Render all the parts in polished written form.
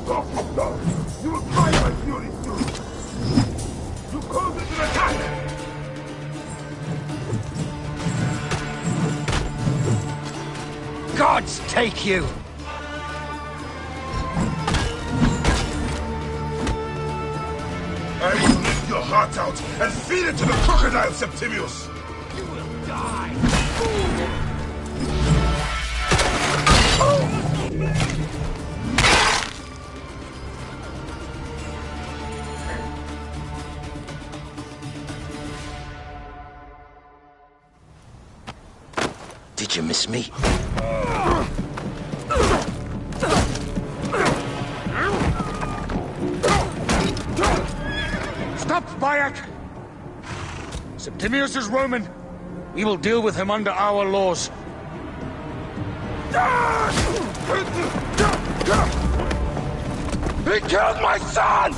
Talk is done. You will try my fury soon. You called it an attack! Gods take you! I will rip your heart out and feed it to the crocodile, Septimius! You will die! Did you miss me? Stop, Bayek! Septimius is Roman. We will deal with him under our laws. He killed my son!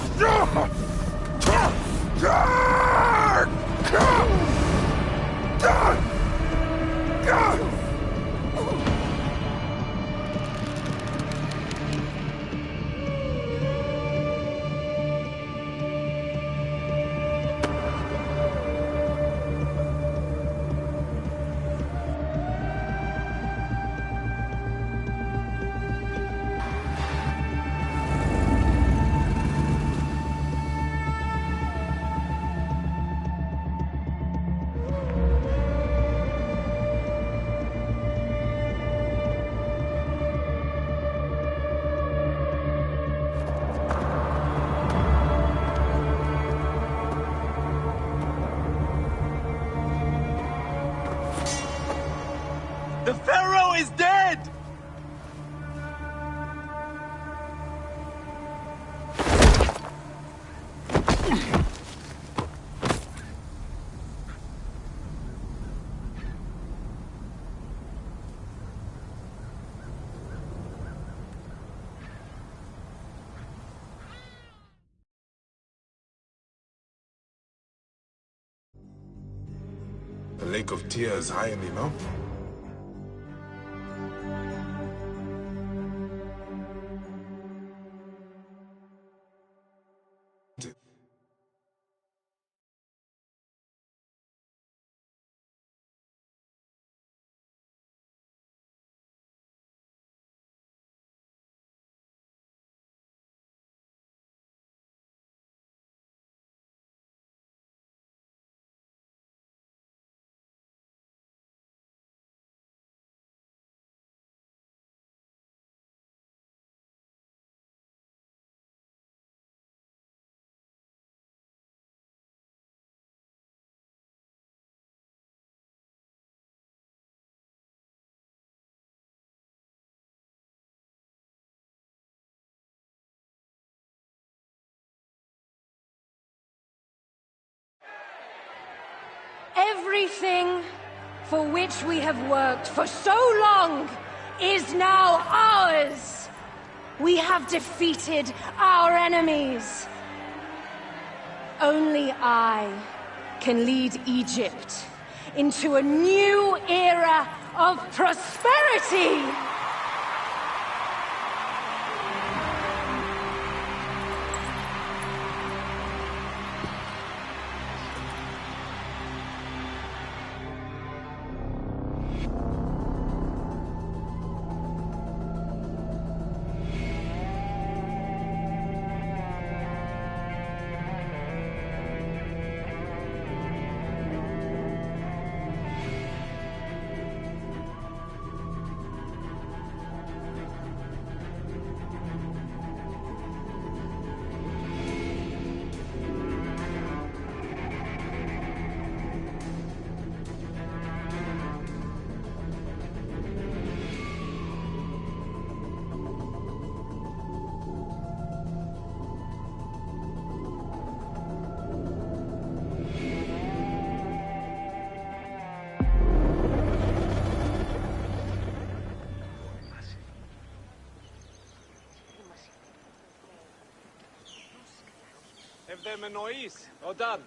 The Pharaoh is dead! The Lake of Tears high in the mountain. Everything for which we have worked for so long is now ours. We have defeated our enemies. Only I can lead Egypt into a new era of prosperity. Ευδαιμονοείς, Οντάν.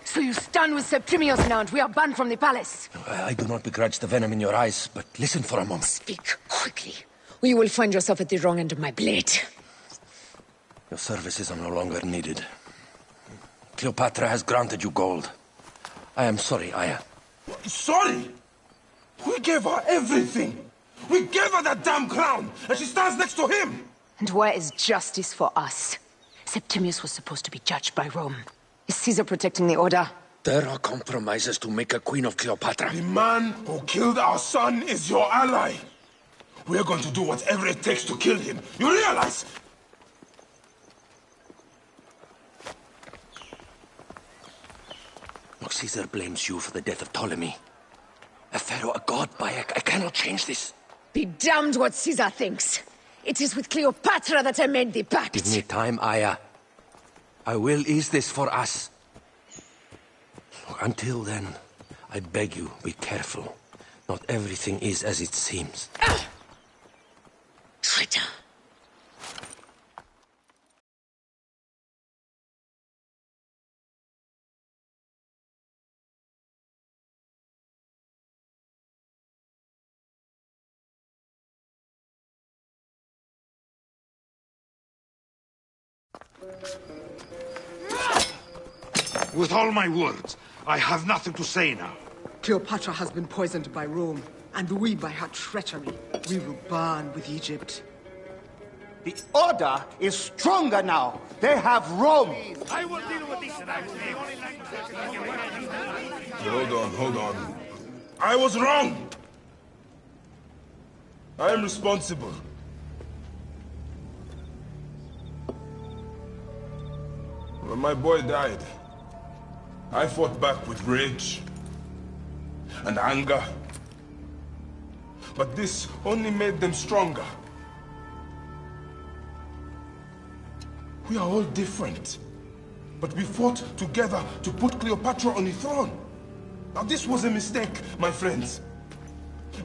So you stand with Septimius now, and we are banned from the palace. I do not begrudge the venom in your eyes, but listen for a moment. Speak quickly, or you will find yourself at the wrong end of my blade. Your services are no longer needed. Cleopatra has granted you gold. I am sorry, Aya. Sorry? We gave her everything. We gave her that damn crown, and she stands next to him. And where is justice for us? Septimius was supposed to be judged by Rome. Is Caesar protecting the Order? There are compromises to make a queen of Cleopatra. The man who killed our son is your ally. We're going to do whatever it takes to kill him. You realize? Look, Caesar blames you for the death of Ptolemy. A pharaoh, a god, I cannot change this. Be damned what Caesar thinks. It is with Cleopatra that I made the pact. Give me time, Aya. I will ease this for us. Look, until then, I beg you, be careful. Not everything is as it seems. Traitor. With all my words, I have nothing to say now. Cleopatra has been poisoned by Rome, and we by her treachery. We will burn with Egypt. The Order is stronger now. They have Rome. I will deal with this. Hold on. I was wrong. I am responsible. When my boy died, I fought back with rage and anger. But this only made them stronger. We are all different. But we fought together to put Cleopatra on the throne. Now this was a mistake, my friends.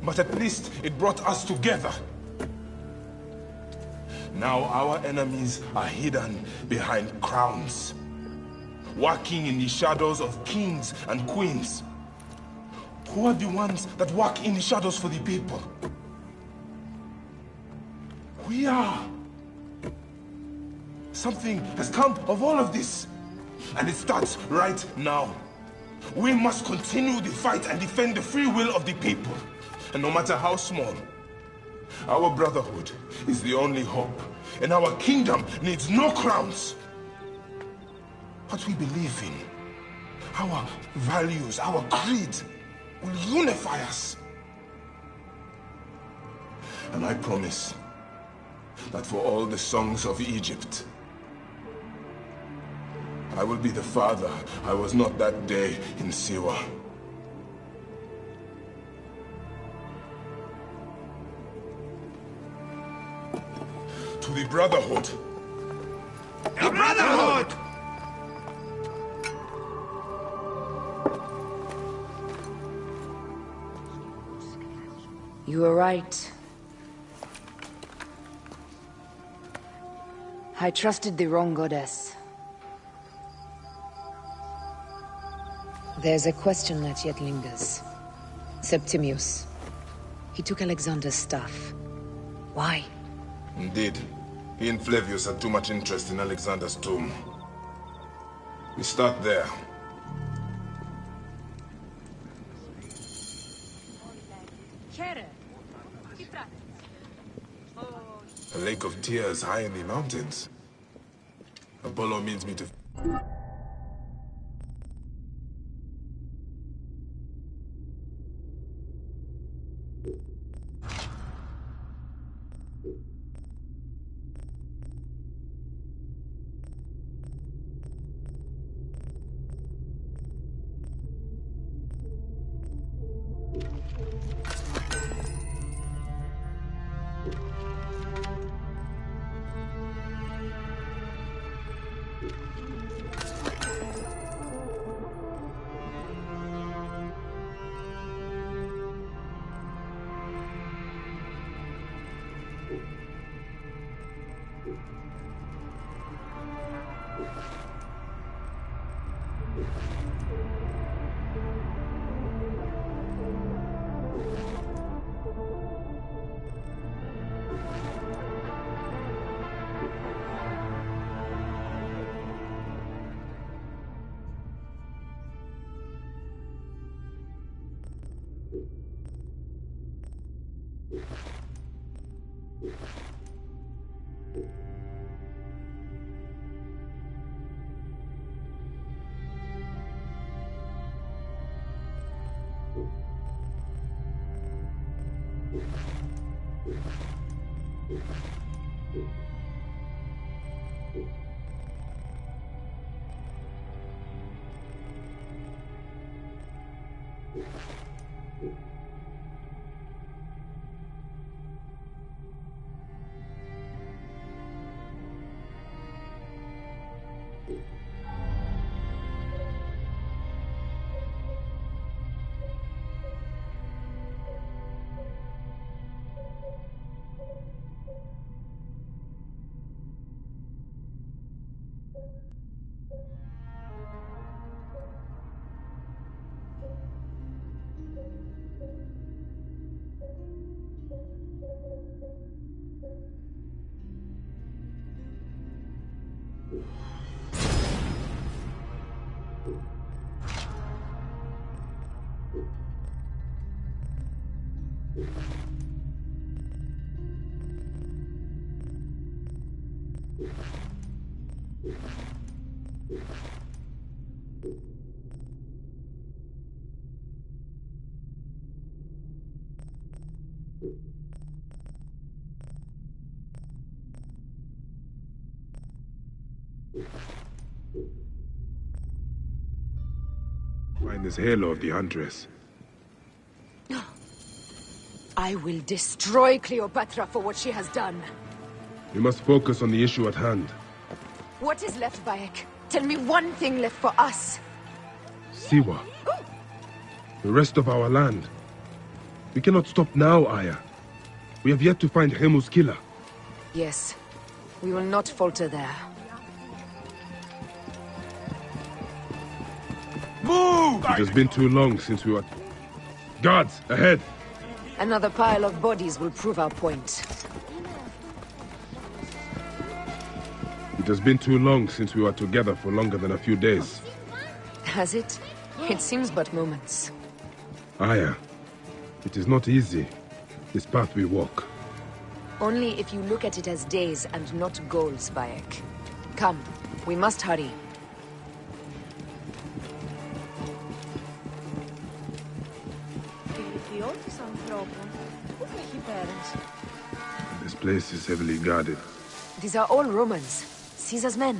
But at least it brought us together. Now our enemies are hidden behind crowns, working in the shadows of kings and queens. Who are the ones that work in the shadows for the people? We are. Something has come of all of this, and it starts right now. We must continue the fight and defend the free will of the people. And no matter how small, our brotherhood is the only hope, and our kingdom needs no crowns. What we believe in, our values, our creed, will unify us. And I promise that for all the songs of Egypt, I will be the father I was not that day in Siwa. To the Brotherhood. The Brotherhood! You were right. I trusted the wrong goddess. There's a question that yet lingers. Septimius. He took Alexander's staff. Why? Indeed. He and Flavius had too much interest in Alexander's tomb. We start there. A lake of tears high in the mountains. Apollo means me to... Find this halo of the Huntress. I will destroy Cleopatra for what she has done. We must focus on the issue at hand. What is left, Bayek? Tell me one thing left for us. Siwa. The rest of our land. We cannot stop now, Aya. We have yet to find Hemu's killer. Yes. We will not falter there. Move! It has been too long since we were... Guards, ahead! Another pile of bodies will prove our point. It has been too long since we were together for longer than a few days. Has it? It seems but moments. Aya, it is not easy, this path we walk. Only if you look at it as days and not goals, Bayek. Come, we must hurry. This place is heavily guarded. These are all Romans. Caesar's men.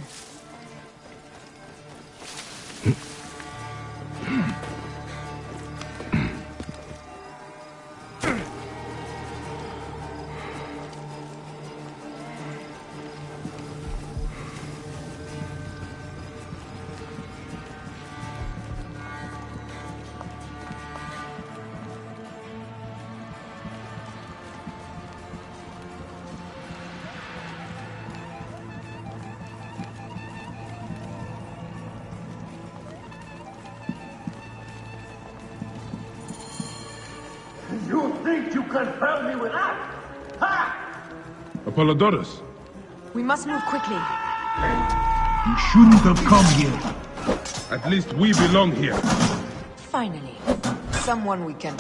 You think you can help me with that? Ha! Apollodorus! We must move quickly. You shouldn't have come here. At least we belong here. Finally. Someone we can...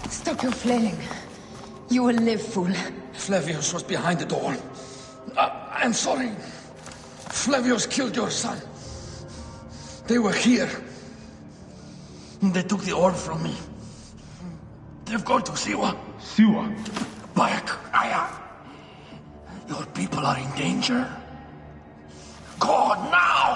Stop your flailing. You will live, fool. Flavius was behind it all. I'm sorry. Flavius killed your son. They were here. They took the orb from me. They've gone to Siwa. Siwa? Bayek, Aya. Your people are in danger. Go now!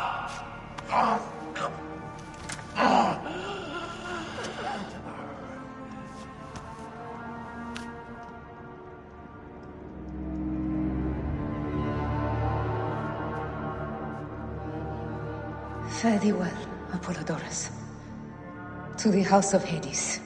Fare thee well, Apollodorus. To the House of Hades.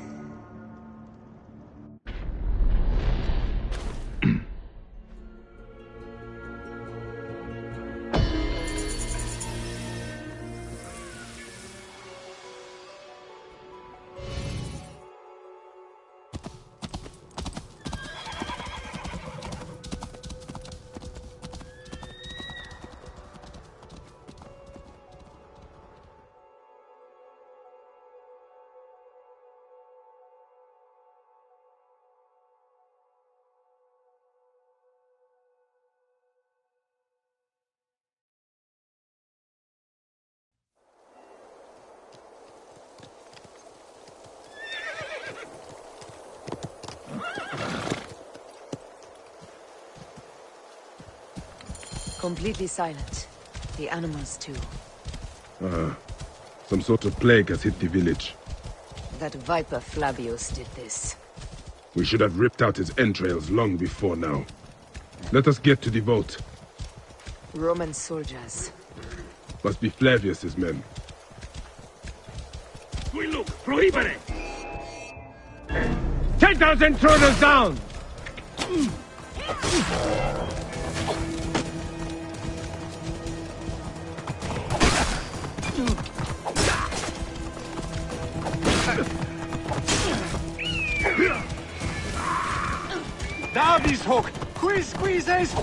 Completely silent. The animals too. Some sort of plague has hit the village. That viper Flavius did this. We should have ripped out his entrails long before now. Let us get to the vault. Roman soldiers. Must be Flavius's men. We look, prohibere! Take those intruders down! Davies hook! Qui squeezes!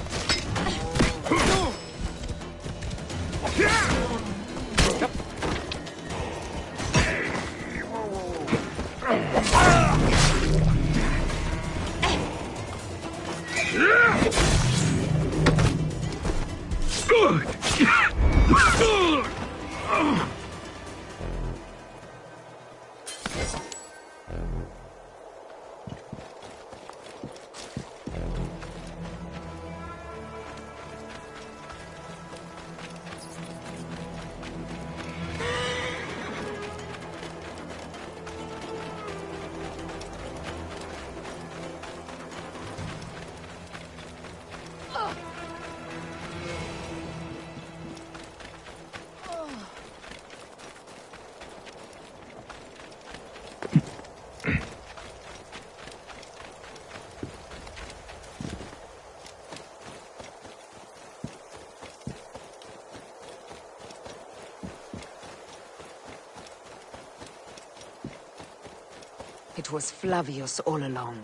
It was Flavius all along.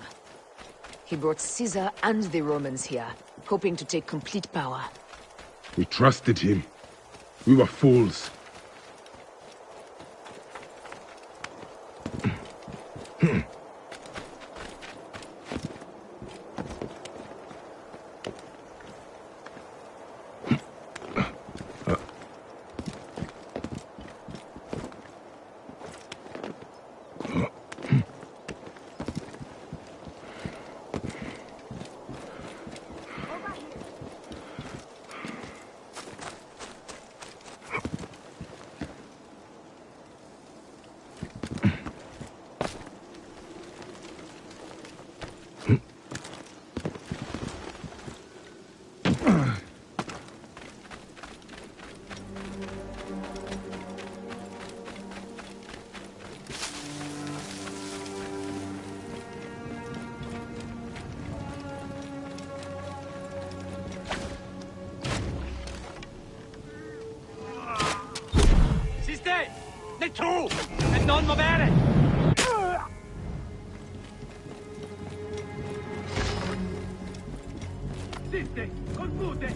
He brought Caesar and the Romans here, hoping to take complete power. We trusted him. We were fools. Le tu! E non movere! Siste! Confute!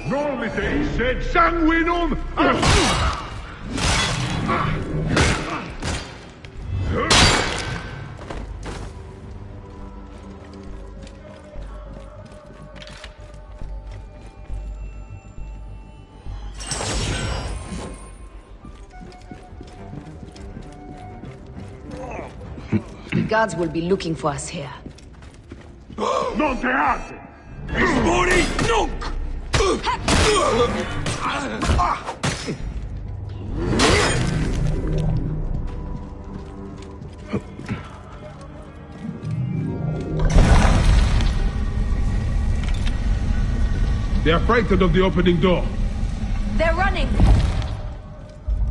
Normite sed sanguinum! The guards will be looking for us here. Non te hace! Espori nunc! They are frightened of the opening door. They're running!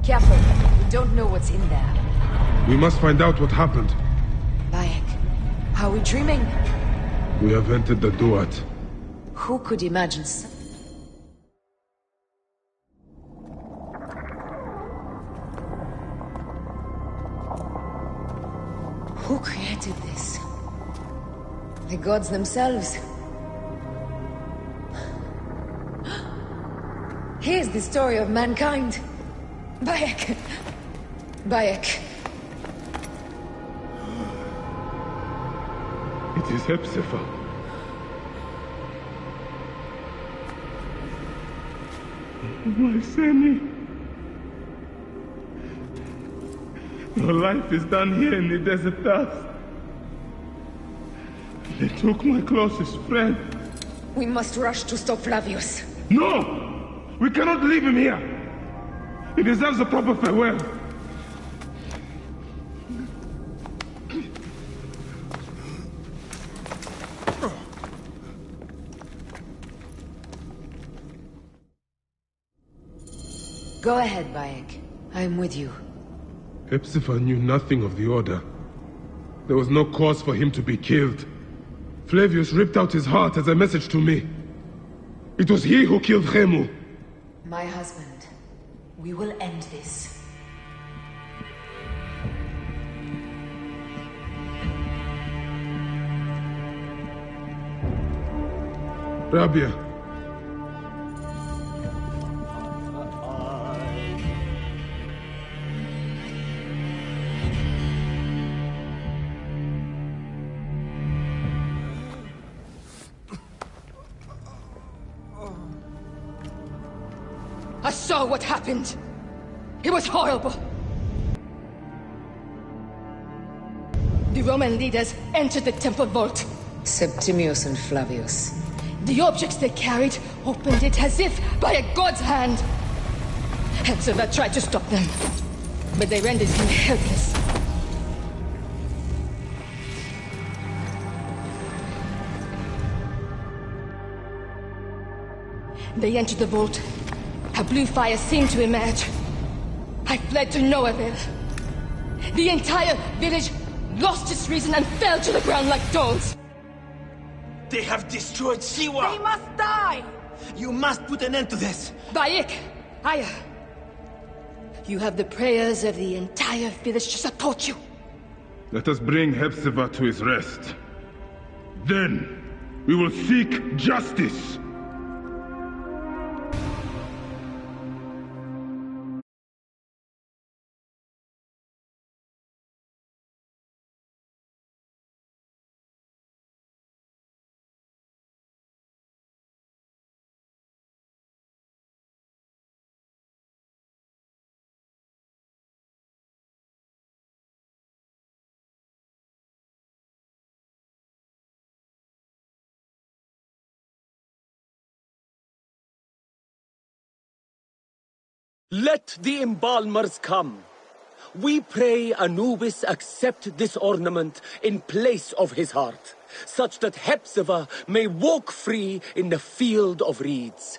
Careful, we don't know what's in there. We must find out what happened. Bayek, are we dreaming? We have entered the Duat. Who could imagine Who created this? The gods themselves. Here's the story of mankind. Bayek. Bayek. It is Hepzibah. My Seni. Your life is done here in the desert dust. They took my closest friend. We must rush to stop Flavius. No! We cannot leave him here! He deserves a proper farewell. Go ahead, Bayek. I'm with you. Hepzibah knew nothing of the Order. There was no cause for him to be killed. Flavius ripped out his heart as a message to me. It was he who killed Khemu. My husband. We will end this. Rabia. I saw what happened. It was horrible. The Roman leaders entered the temple vault. Septimius and Flavius. The objects they carried opened it as if by a god's hand. Hepzibah tried to stop them, but they rendered him helpless. They entered the vault. A blue fire seemed to emerge. I fled to no avail. The entire village lost its reason and fell to the ground like stones. They have destroyed Siwa! They must die! You must put an end to this! Bayek! Aya! You have the prayers of the entire village to support you. Let us bring Hepzibah to his rest. Then, we will seek justice! Let the embalmers come. We pray Anubis accept this ornament in place of his heart, such that Hepzibah may walk free in the field of reeds.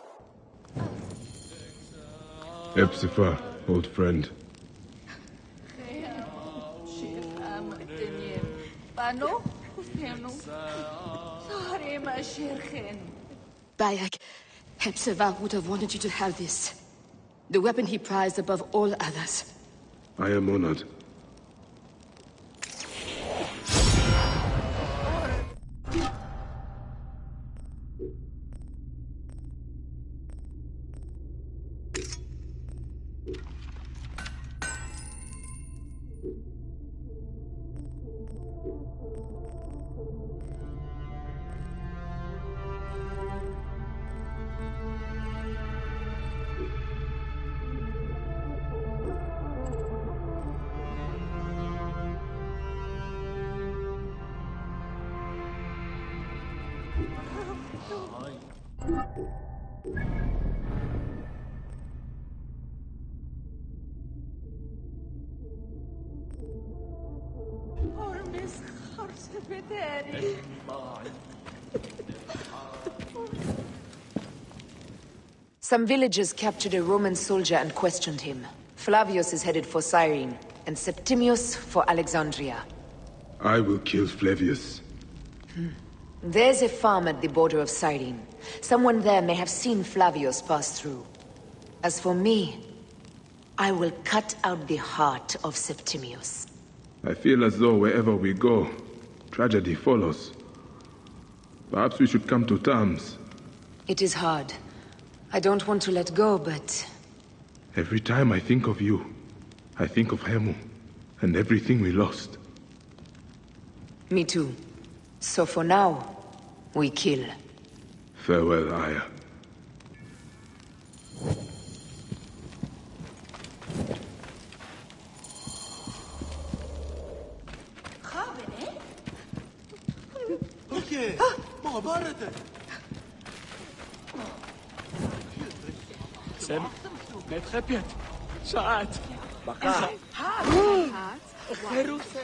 Hepzibah, old friend. Bayek, Hepzibah would have wanted you to have this. The weapon he prized above all others. I am honored. Some villagers captured a Roman soldier and questioned him. Flavius is headed for Cyrene, and Septimius for Alexandria. I will kill Flavius. There's a farm at the border of Cyrene. Someone there may have seen Flavius pass through. As for me, I will cut out the heart of Septimius. I feel as though wherever we go, tragedy follows. Perhaps we should come to terms. It is hard. I don't want to let go, but... Every time I think of you, I think of Hemu, and everything we lost. Me too. So for now, we kill. Farewell, Aya. سم نتخبيت ساعات بقى خيروسة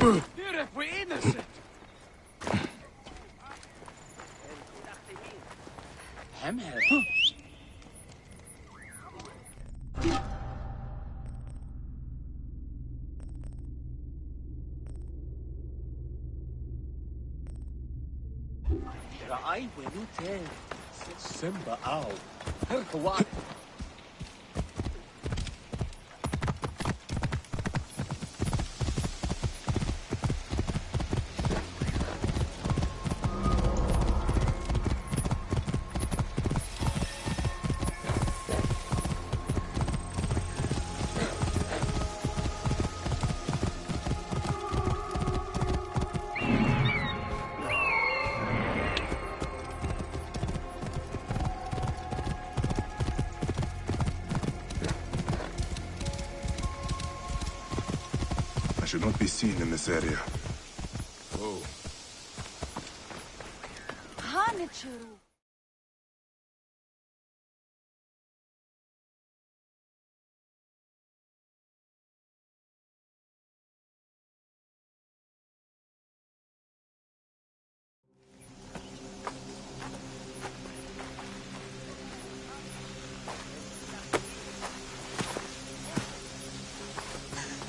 Here if we're innocent. رأي ونوتين سمبا أو هركوات Should not be seen in this area. Oh.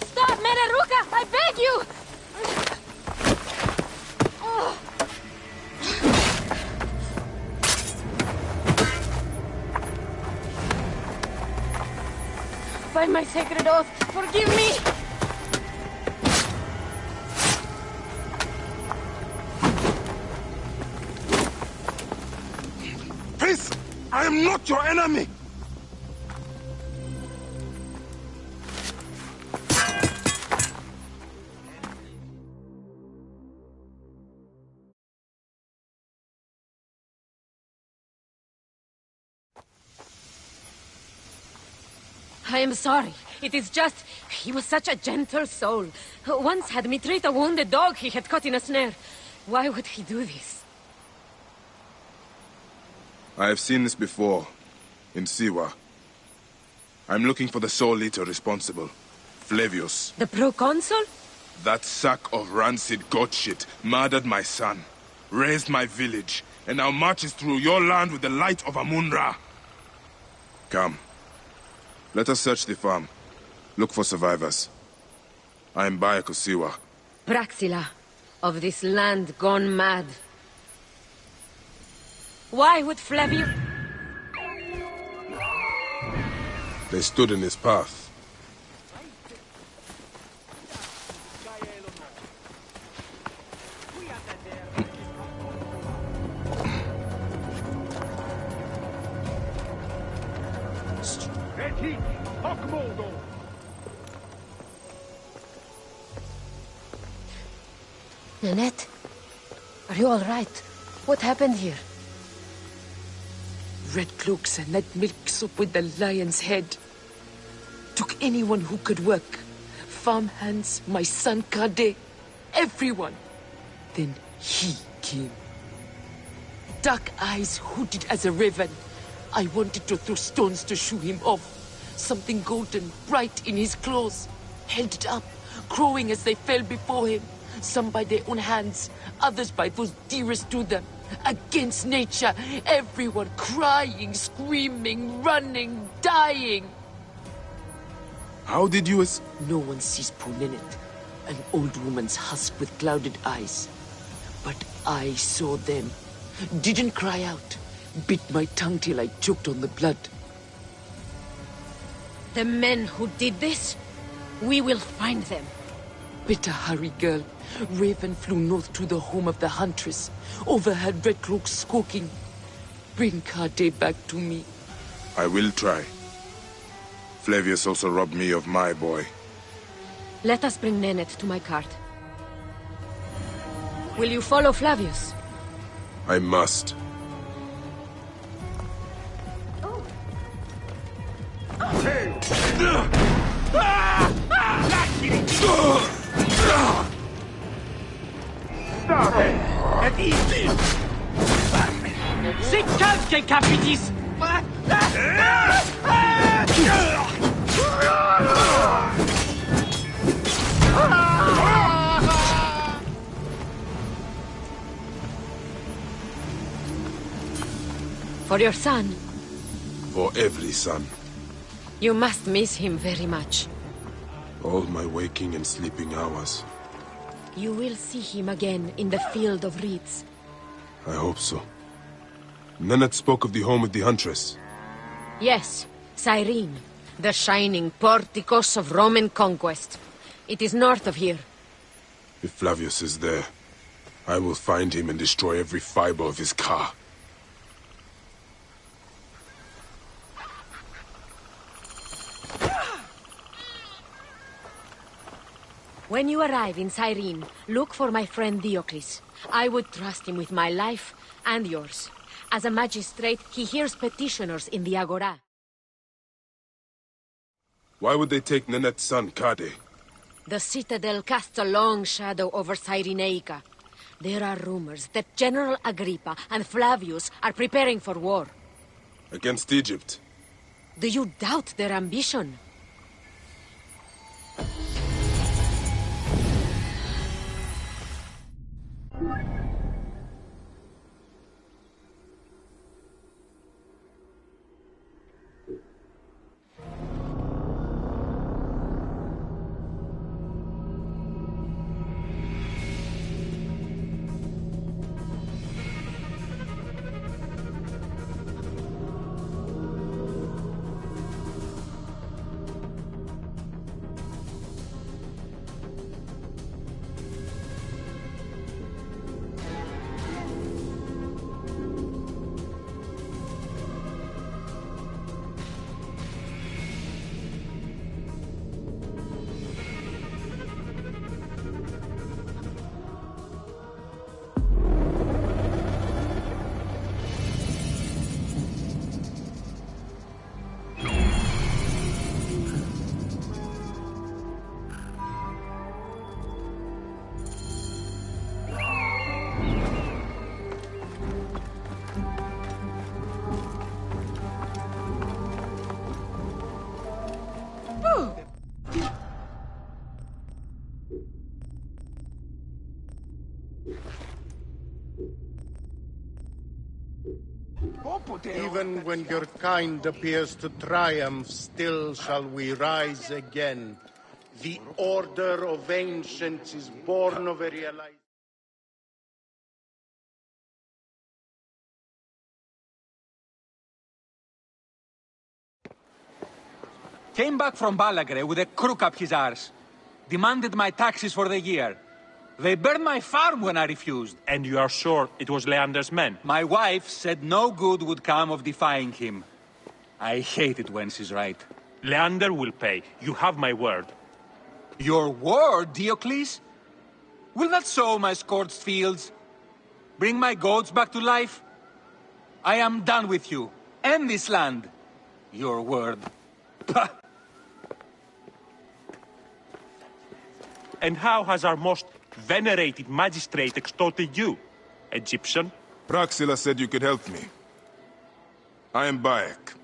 Stop, Meneruka! I beg you! By my sacred oath, forgive me! I am not your enemy! I am sorry. It is just... He was such a gentle soul. Once had me treat a wounded dog he had caught in a snare. Why would he do this? I have seen this before. In Siwa. I'm looking for the Soul Eater responsible. Flavius. The proconsul? That sack of rancid goat shit murdered my son, raised my village, and now marches through your land with the light of Amun-Ra. Come. Let us search the farm. Look for survivors. I am Bayek Siwa. Praxila, of this land gone mad. Why would Flavius... They stood in his path. Nanette, are you all right? What happened here? Red cloaks and that milk soup with the lion's head. Took anyone who could work. Farmhands, my son Kade, everyone. Then he came. Dark eyes hooded as a raven. I wanted to throw stones to shoo him off. Something golden, bright in his claws. Held it up, crowing as they fell before him. Some by their own hands, others by those dearest to them. Against nature, everyone crying, screaming, running, dying. How did you No one sees poor Ninette, an old woman's husk with clouded eyes. But I saw them. Didn't cry out. Bit my tongue till I choked on the blood. The men who did this? We will find them. Better hurry, girl. Raven flew north to the home of the Huntress. Overheard Red Cloaks squawking. Bring Kade back to me. I will try. Flavius also robbed me of my boy. Let us bring Nennet to my cart. Will you follow Flavius? I must. C'est calque, capitis! For your son? For every son. You must miss him very much. All my waking and sleeping hours. You will see him again in the Field of Reeds. I hope so. Nennet spoke of the home of the Huntress. Yes, Cyrene, the shining porticos of Roman conquest. It is north of here. If Flavius is there, I will find him and destroy every fiber of his car. When you arrive in Cyrene, look for my friend Diocles. I would trust him with my life and yours. As a magistrate, he hears petitioners in the Agora. Why would they take Nenet's son, Kade? The citadel casts a long shadow over Cyrenaica. There are rumors that General Agrippa and Flavius are preparing for war. Against Egypt? Do you doubt their ambition? Even when your kind appears to triumph, still shall we rise again. The order of ancients is born of a realization. Came back from Balagre with a crook up his arse. Demanded my taxes for the year. They burned my farm when I refused. And you are sure it was Leander's men? My wife said no good would come of defying him. I hate it when she's right. Leander will pay. You have my word. Your word, Diocles? Will that sow my scorched fields? Bring my goats back to life? I am done with you, and this land. Your word. Pah! And how has our most venerated magistrate extorted you, Egyptian? Praxilla said you could help me. I am Bayek.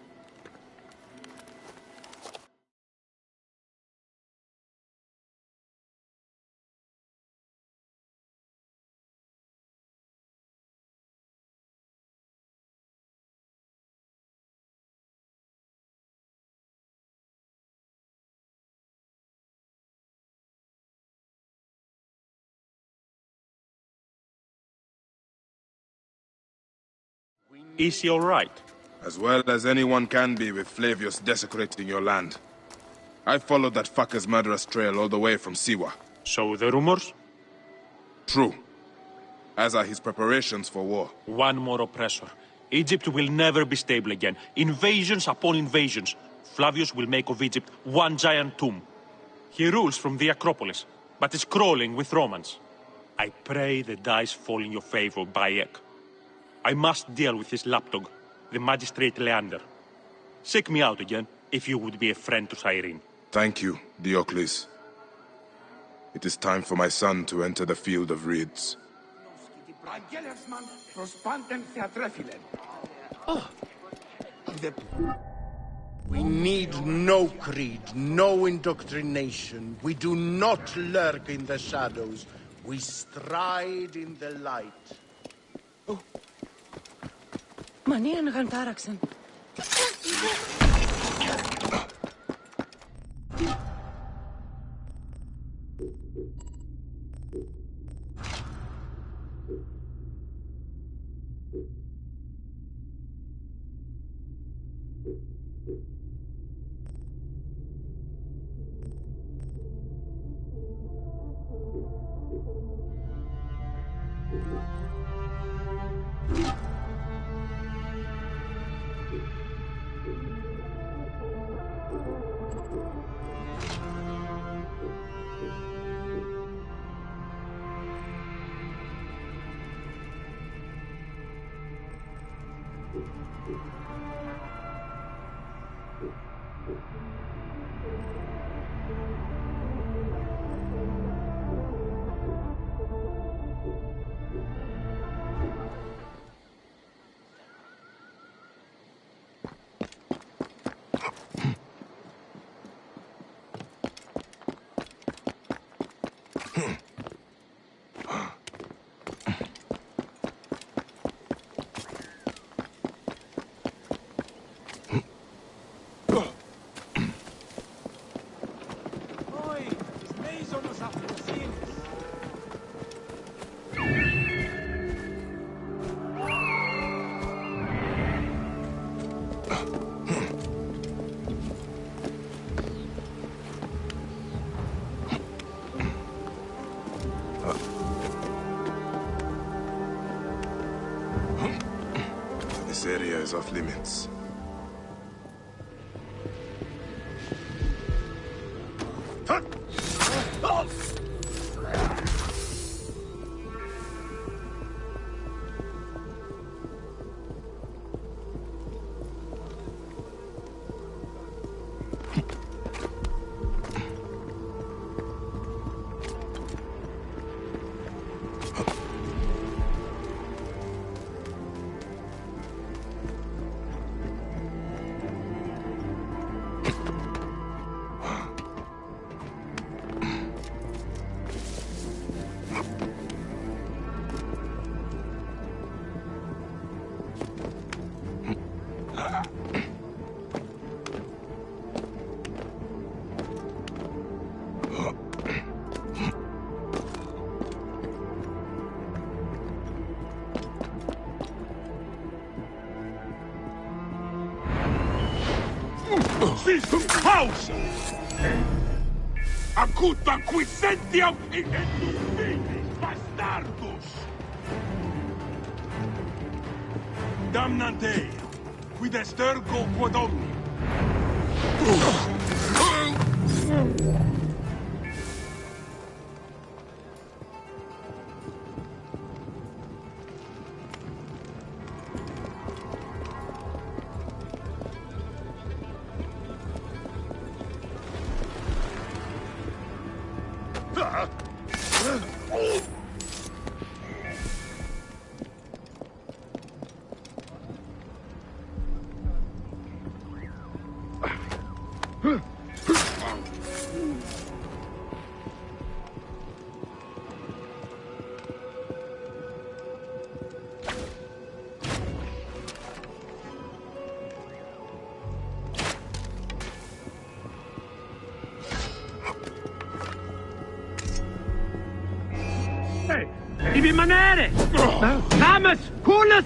Is he all right? As well as anyone can be with Flavius desecrating your land. I followed that fucker's murderous trail all the way from Siwa. So the rumors? True. As are his preparations for war. One more oppressor. Egypt will never be stable again. Invasions upon invasions. Flavius will make of Egypt one giant tomb. He rules from the Acropolis, but is crawling with Romans. I pray the dice fall in your favor, Bayek. I must deal with this lapdog, the magistrate Leander. Seek me out again, if you would be a friend to Cyrene. Thank you, Diocles. It is time for my son to enter the field of reeds. We need no creed, no indoctrination. We do not lurk in the shadows. We stride in the light. Manian Gantaraksen. This area is off limits. House! Acuta quisentiam in bastardus! Damnante, quid estergo quod omni. Devi rimanere! Thomas! Coolness!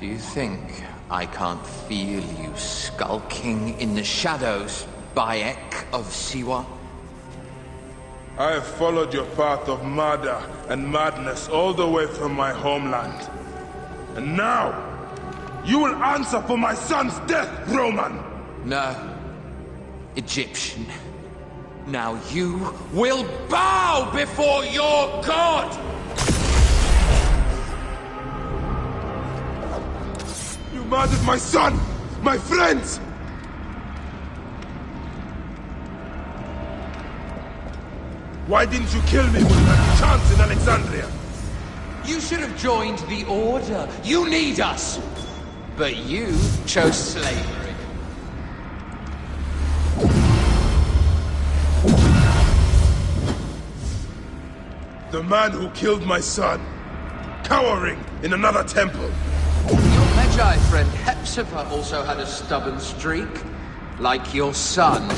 Do you think I can't feel you skulking in the shadows, Bayek of Siwa? I have followed your path of murder and madness all the way from my homeland. And now, you will answer for my son's death, Roman! No. Egyptian. Now you will bow before your god! You murdered my son! My friends! Why didn't you kill me when you had a chance in Alexandria? You should have joined the Order. You need us! But you chose slavery. The man who killed my son, cowering in another temple. Your Magi friend Hepzibah also had a stubborn streak, like your son.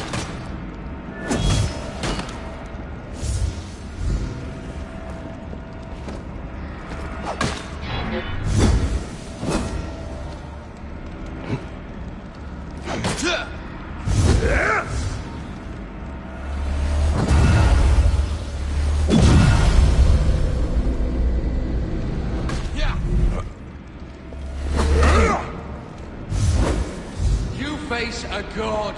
Face a god.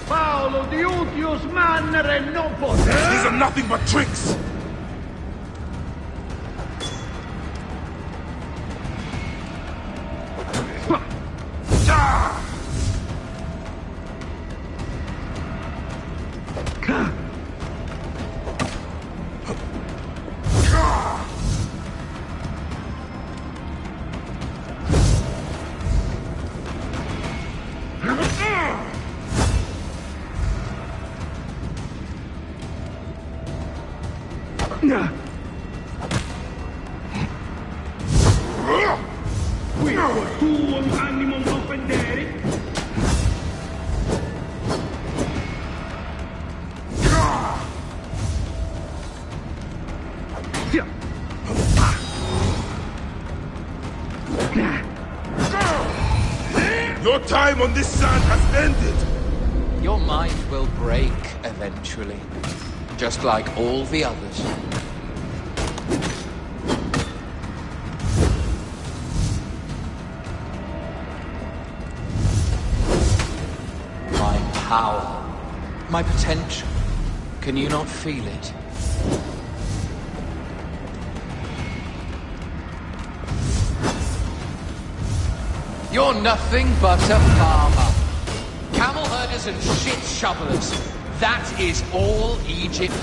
Paolo Diutius Mannere non posso. These are nothing but tricks. Qui tuum animum offendere. Your time on this sand has ended! Your mind will break eventually, just like all the others. My power, my potential, can you not feel it? You're nothing but a farmer. Camel herders and shit shovelers. That is all Egypt.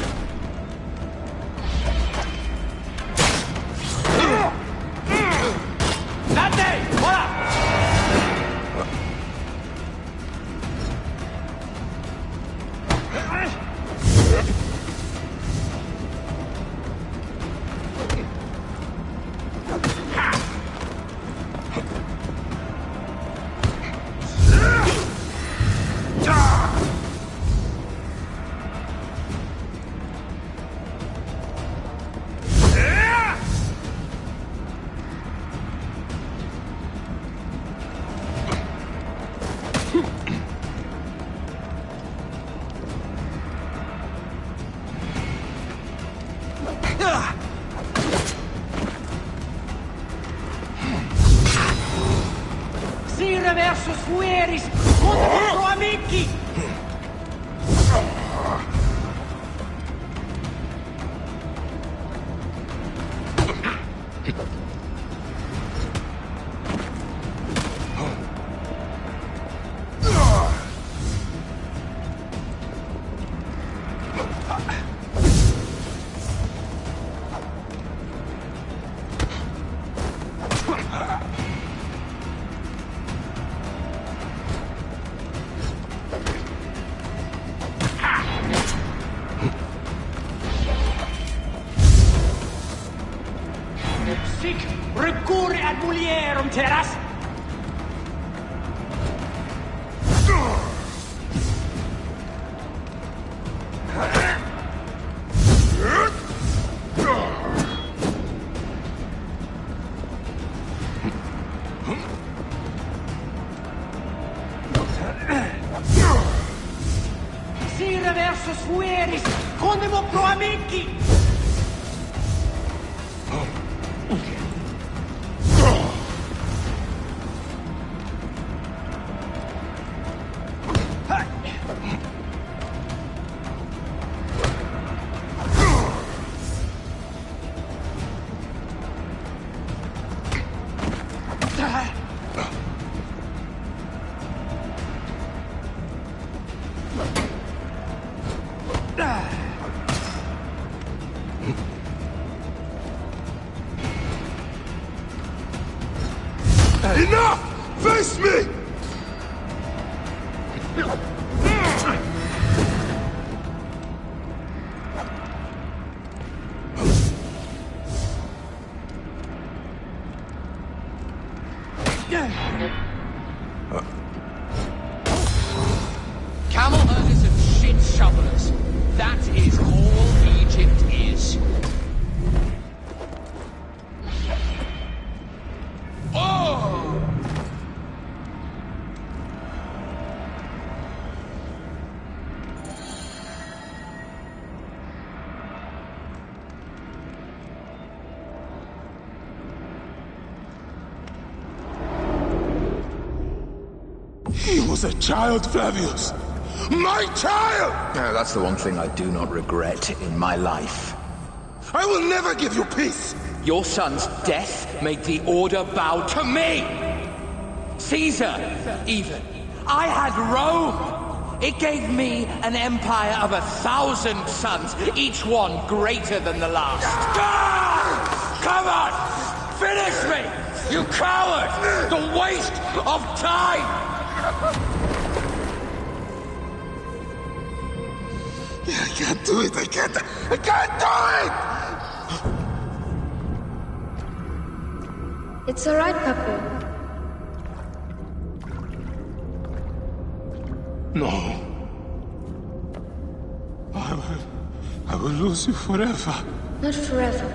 Sire versus fueris contro amici! Sic recurre ad mulierum terras. Sire versus fueris condemo pro amici. Enough! Face me! Camel herders and shit shovelers. That is all Egypt is. Oh! He was a child, Flavius! My child! That's the one thing I do not regret in my life. I will never give you peace! Your son's death made the Order bow to me! Caesar, even. I had Rome! It gave me an empire of 1,000 sons, each one greater than the last. Come on! Finish me! You coward! The waste of time! I can't do it, I can't do it! It's all right, Papa. No. I will lose you forever. Not forever.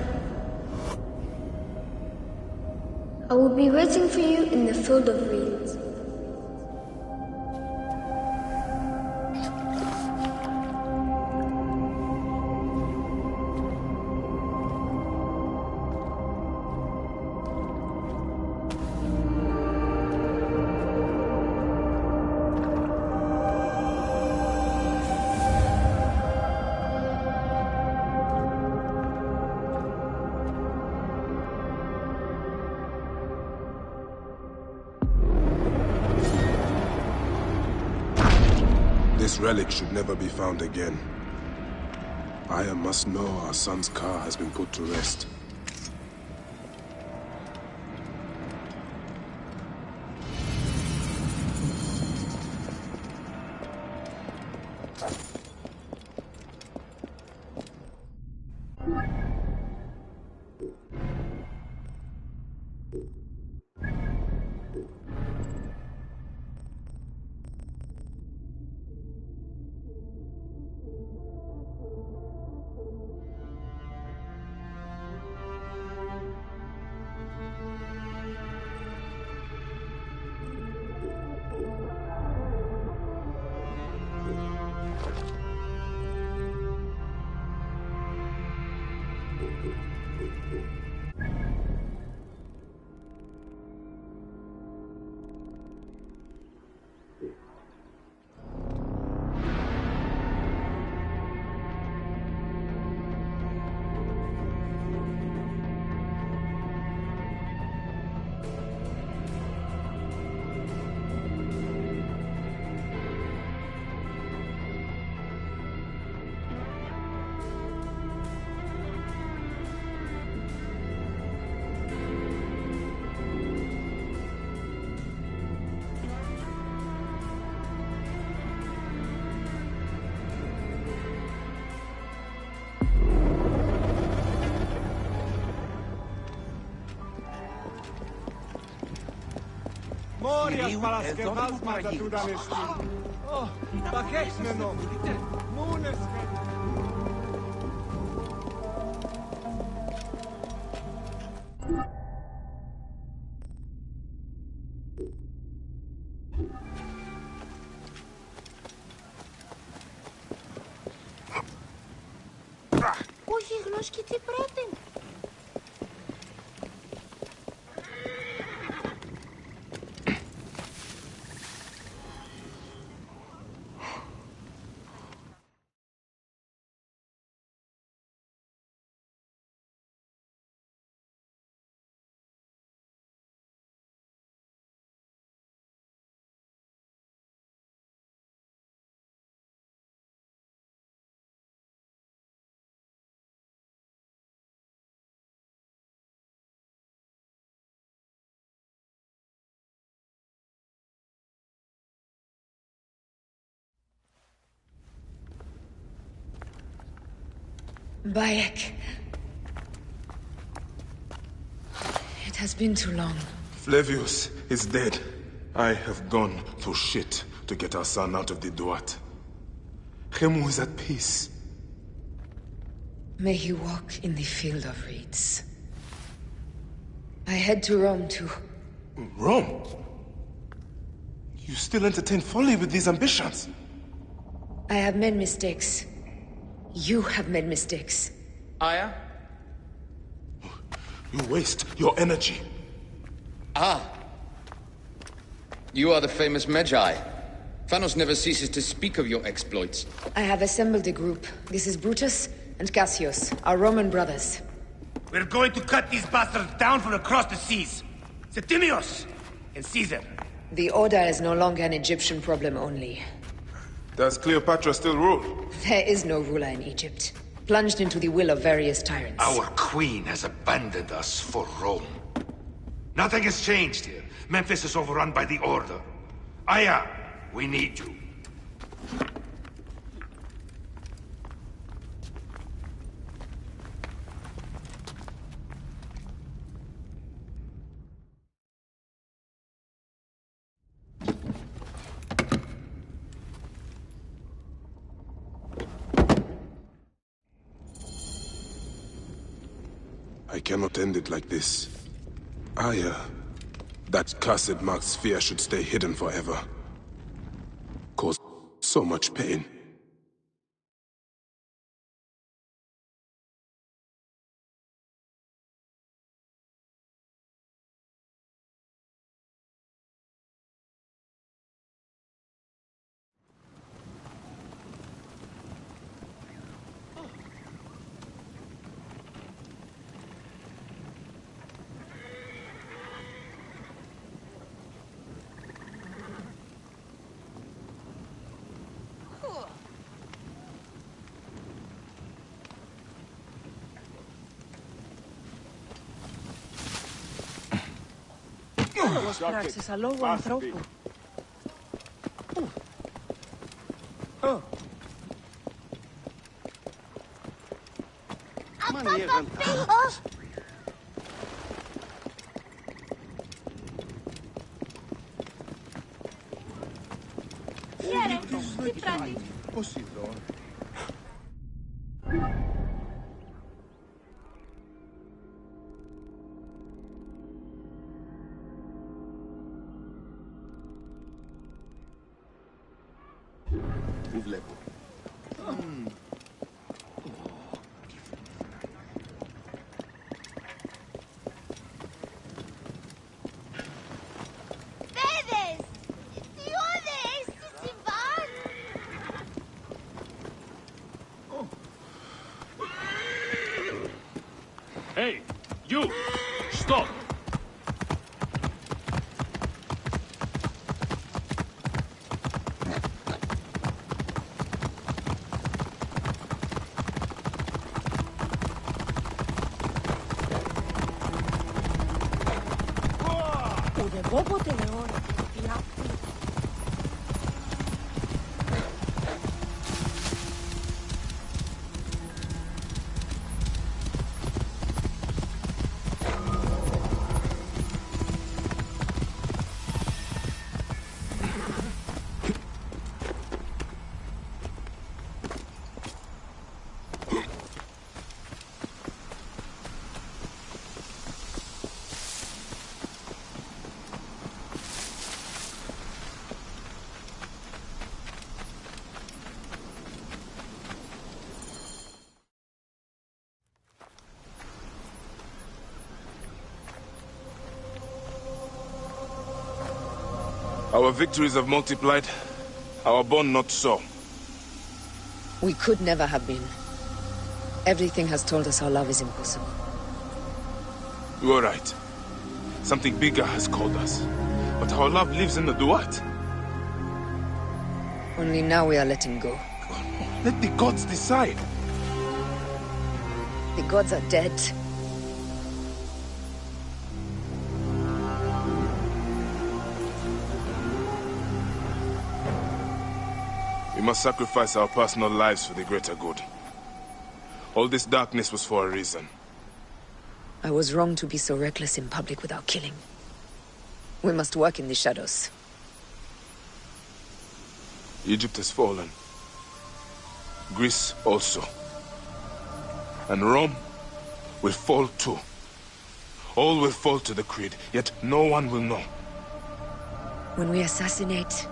I will be waiting for you in the field of reeds. This relic should never be found again. Aya must know our son's car has been put to rest. Μόριας παρασκευάσματα του δανεστή. Παχέσμενο. Μούνες. Ο γίγνος και τι πρότεινε. Bayek. It has been too long. Flavius is dead. I have gone through shit to get our son out of the Duat. Khemu is at peace. May he walk in the field of reeds. I head to Rome too. Rome? You still entertain folly with these ambitions? I have made mistakes. You have made mistakes. Aya? You waste your energy. Ah. You are the famous Magi. Thanos never ceases to speak of your exploits. I have assembled a group. This is Brutus and Cassius, our Roman brothers. We're going to cut these bastards down from across the seas. Septimius and Caesar. The Order is no longer an Egyptian problem only. Does Cleopatra still rule? There is no ruler in Egypt. Plunged into the will of various tyrants. Our queen has abandoned us for Rome. Nothing has changed here. Memphis is overrun by the Order. Aya, we need you. I cannot end it like this. Aya, that cursed marked sphere should stay hidden forever. Cause so much pain. Ως πράξεις αλόγου ανθρώπου. Πώς εδώ. Πού βλέπω. Hey, you! Stop! Our victories have multiplied, our bond not so. We could never have been. Everything has told us our love is impossible. You are right. Something bigger has called us. But our love lives in the Duat. Only now we are letting go. Let the gods decide. The gods are dead. We must sacrifice our personal lives for the greater good. All this darkness was for a reason. I was wrong to be so reckless in public without killing. We must work in the shadows. Egypt has fallen. Greece also. And Rome will fall too. All will fall to the creed, yet no one will know. When we assassinate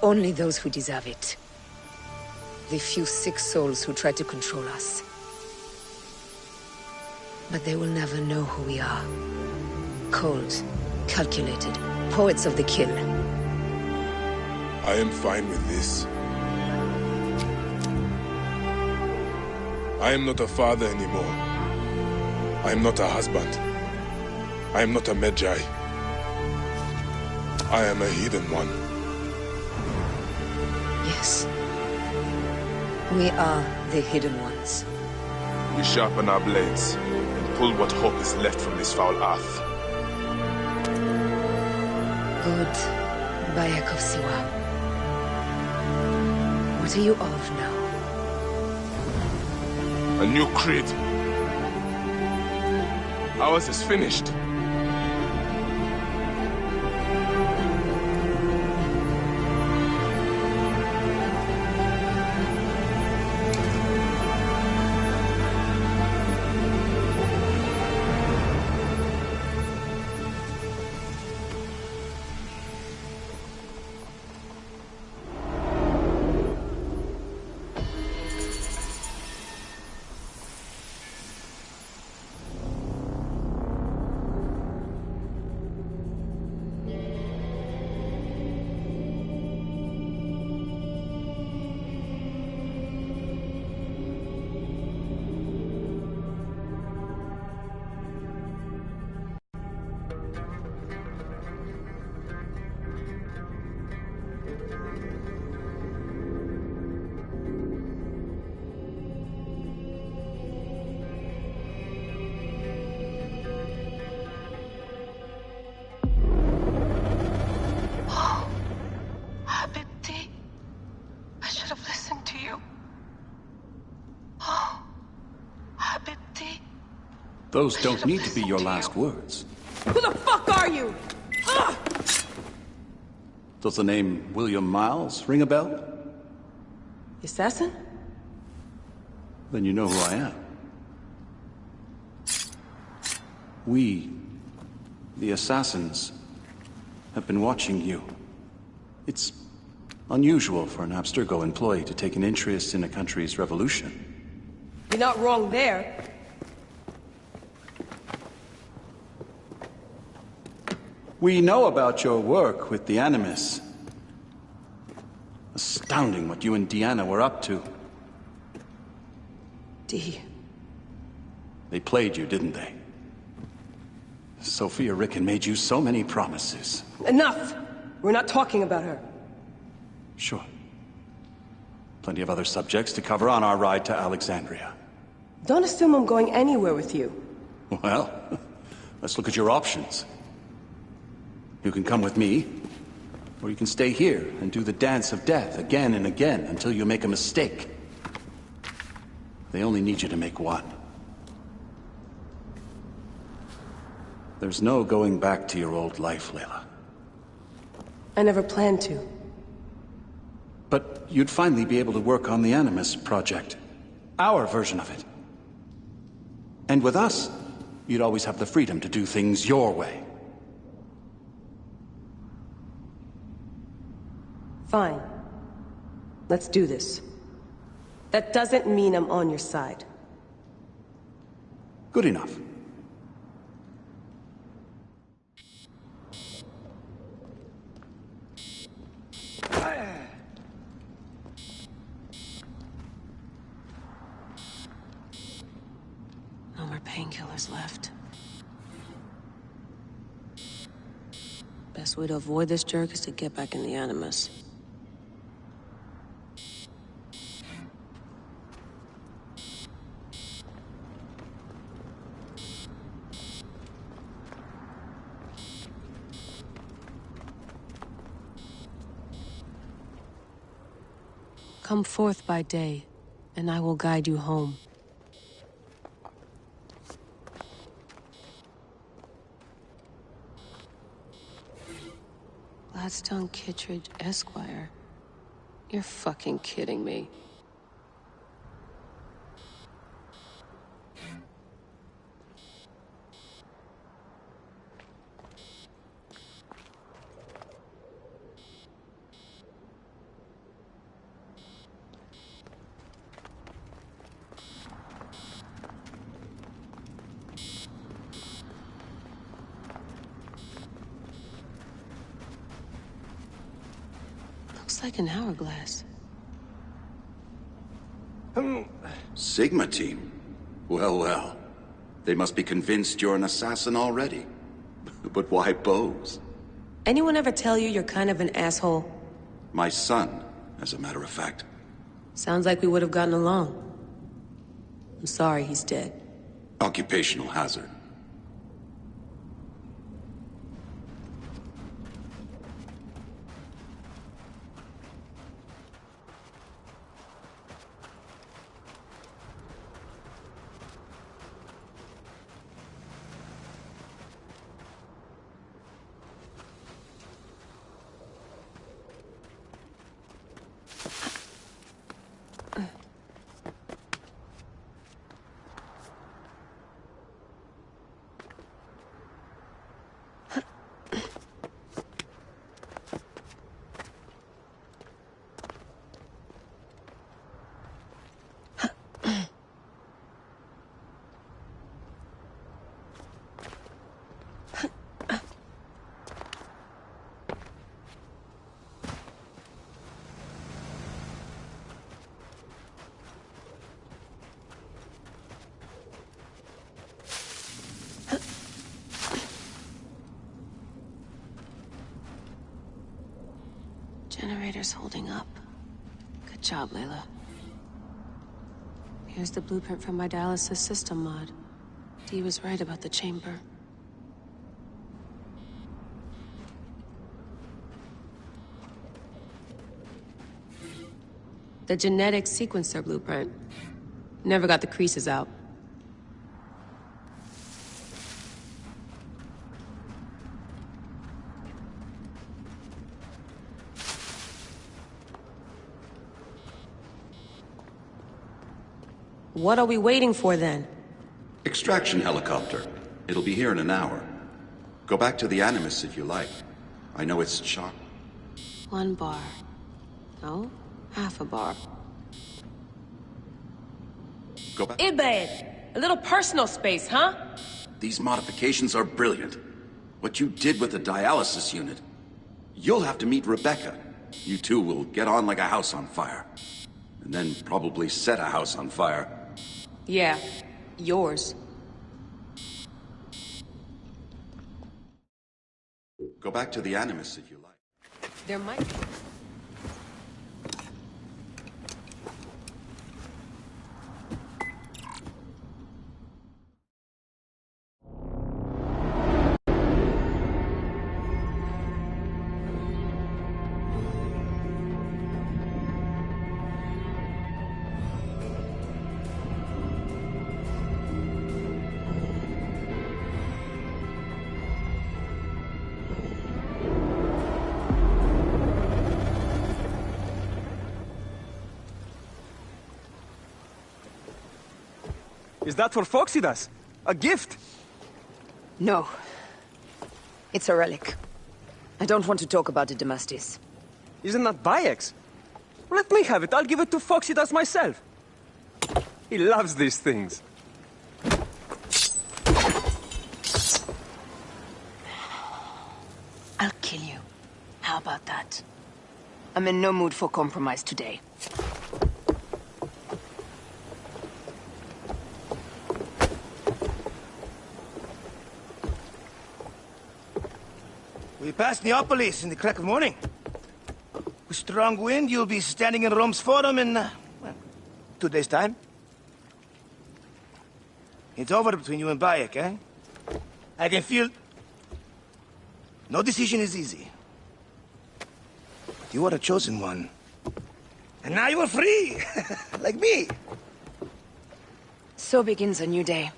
only those who deserve it. The few sick souls who try to control us. But they will never know who we are. Cold, calculated, poets of the kill. I am fine with this. I am not a father anymore. I am not a husband. I am not a Medjay. I am a hidden one. Yes. We are the hidden ones. We sharpen our blades and pull what hope is left from this foul earth. Good Bayek of Siwa. What are you of now? A new creed. Ours is finished. Those don't need to be your last words. Who the fuck are you? Ugh! Does the name William Miles ring a bell? The assassin? Then you know who I am. We, the assassins, have been watching you. It's unusual for an Abstergo employee to take an interest in a country's revolution. You're not wrong there. We know about your work with the Animus. Astounding what you and Deanna were up to. D. They played you, didn't they? Sophia Ricken made you so many promises. Enough! We're not talking about her. Sure. Plenty of other subjects to cover on our ride to Alexandria. Don't assume I'm going anywhere with you. Well, let's look at your options. You can come with me, or you can stay here and do the dance of death again and again until you make a mistake. They only need you to make one. There's no going back to your old life, Layla. I never planned to. But you'd finally be able to work on the Animus project. Our version of it. And with us, you'd always have the freedom to do things your way. Fine. Let's do this. That doesn't mean I'm on your side. Good enough. No more painkillers left. Best way to avoid this jerk is to get back in the Animus. Come forth by day, and I will guide you home. Gladstone Kittredge, Esquire. You're fucking kidding me. Looks like an hourglass. Sigma team? Well, well. They must be convinced you're an assassin already. But why bows? Anyone ever tell you you're kind of an asshole? My son, as a matter of fact. Sounds like we would have gotten along. I'm sorry he's dead. Occupational hazard. Generator's holding up. Good job, Layla. Here's the blueprint from my dialysis system mod. Dee was right about the chamber. The genetic sequencer blueprint. Never got the creases out. What are we waiting for then? Extraction helicopter. It'll be here in an hour. Go back to the Animus if you like. I know it's shock. 1 bar. No, half a bar. Go back. Ibed! A little personal space, huh? These modifications are brilliant. What you did with the dialysis unit. You'll have to meet Rebecca. You two will get on like a house on fire. And then probably set a house on fire. Yeah, yours. Go back to the Animus if you like. There might be. Is that for Phoxidas? A gift? No. It's a relic. I don't want to talk about it, Damastis. Isn't that Bayek's? Let me have it. I'll give it to Phoxidas myself. He loves these things. I'll kill you. How about that? I'm in no mood for compromise today. We pass Neapolis in the crack of morning. With strong wind, you'll be standing in Rome's Forum in, well, 2 days' time. It's over between you and Bayek, eh? I can feel... No decision is easy. But you are a chosen one. And now you are free! Like me! So begins a new day.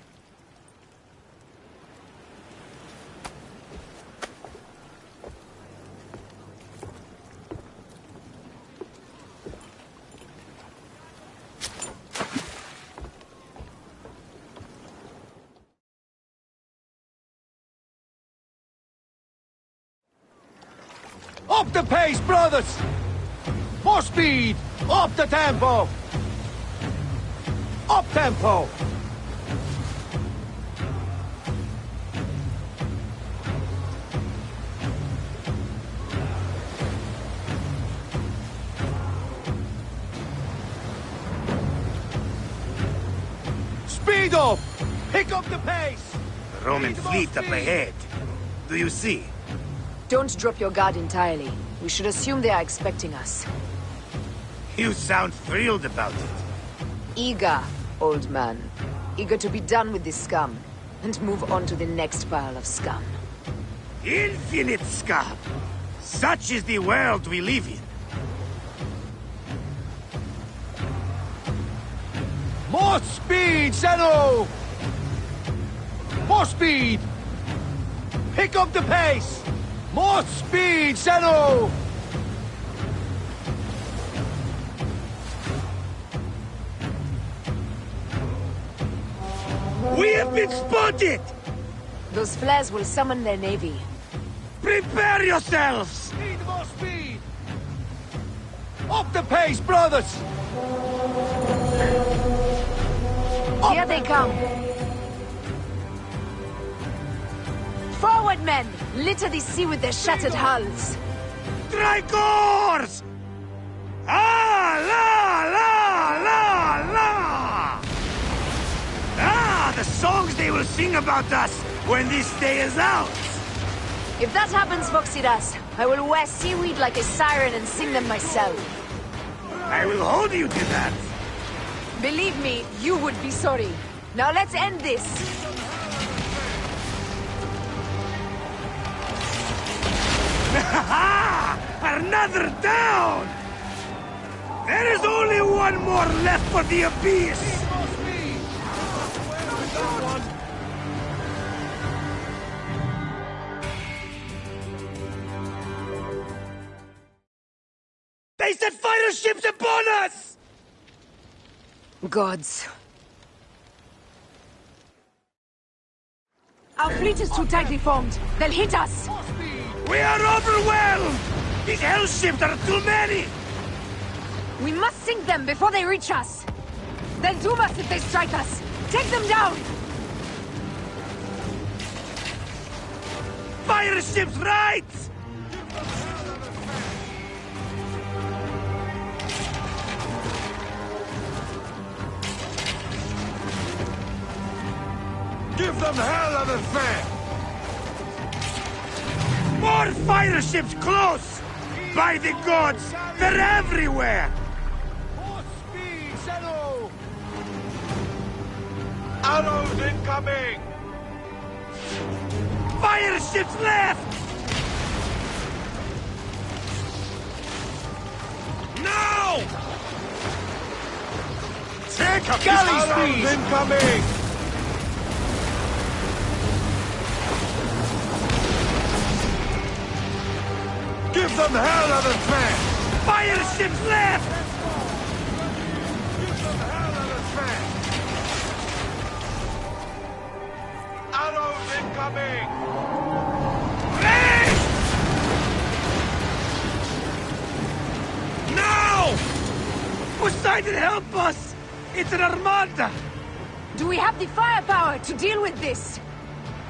Up the pace, brothers! More speed! Up the tempo! Up tempo! Speed up! Pick up the pace! The Roman fleet up ahead. Do you see? Don't drop your guard entirely. We should assume they are expecting us. You sound thrilled about it. Eager, old man. Eager to be done with this scum. And move on to the next pile of scum. Infinite scum! Such is the world we live in. More speed, Zeno! More speed! Pick up the pace! More speed, Zeno! We have been spotted! Those flares will summon their navy. Prepare yourselves! Speed, more speed! Up the pace, brothers! Here they come! Forward, men! Litter the sea with their shattered hulls! Strikers! Ah, la, la, la, la! Ah, the songs they will sing about us when this day is out! If that happens, Phoxidas, I will wear seaweed like a siren and sing them myself. I will hold you to that! Believe me, you would be sorry. Now let's end this! Another down! There is only one more left for the Abyss! They set fighter ships upon us! Gods, Our fleet is too tightly formed. They'll hit us. We are overwhelmed! These hell ships are too many! We must sink them before they reach us. They'll doom us if they strike us. Take them down! Fire ships right! Give them hell of a fair! More fire ships close! By the gods, they're everywhere! Arrows incoming! Fire ships left! Now! Take up Galley speed! Incoming! Give them hell of a fair! Fire ships left! Give them hell of a fair! Arrows incoming! Hey! Now! Poseidon, help us! It's an armada! Do we have the firepower to deal with this?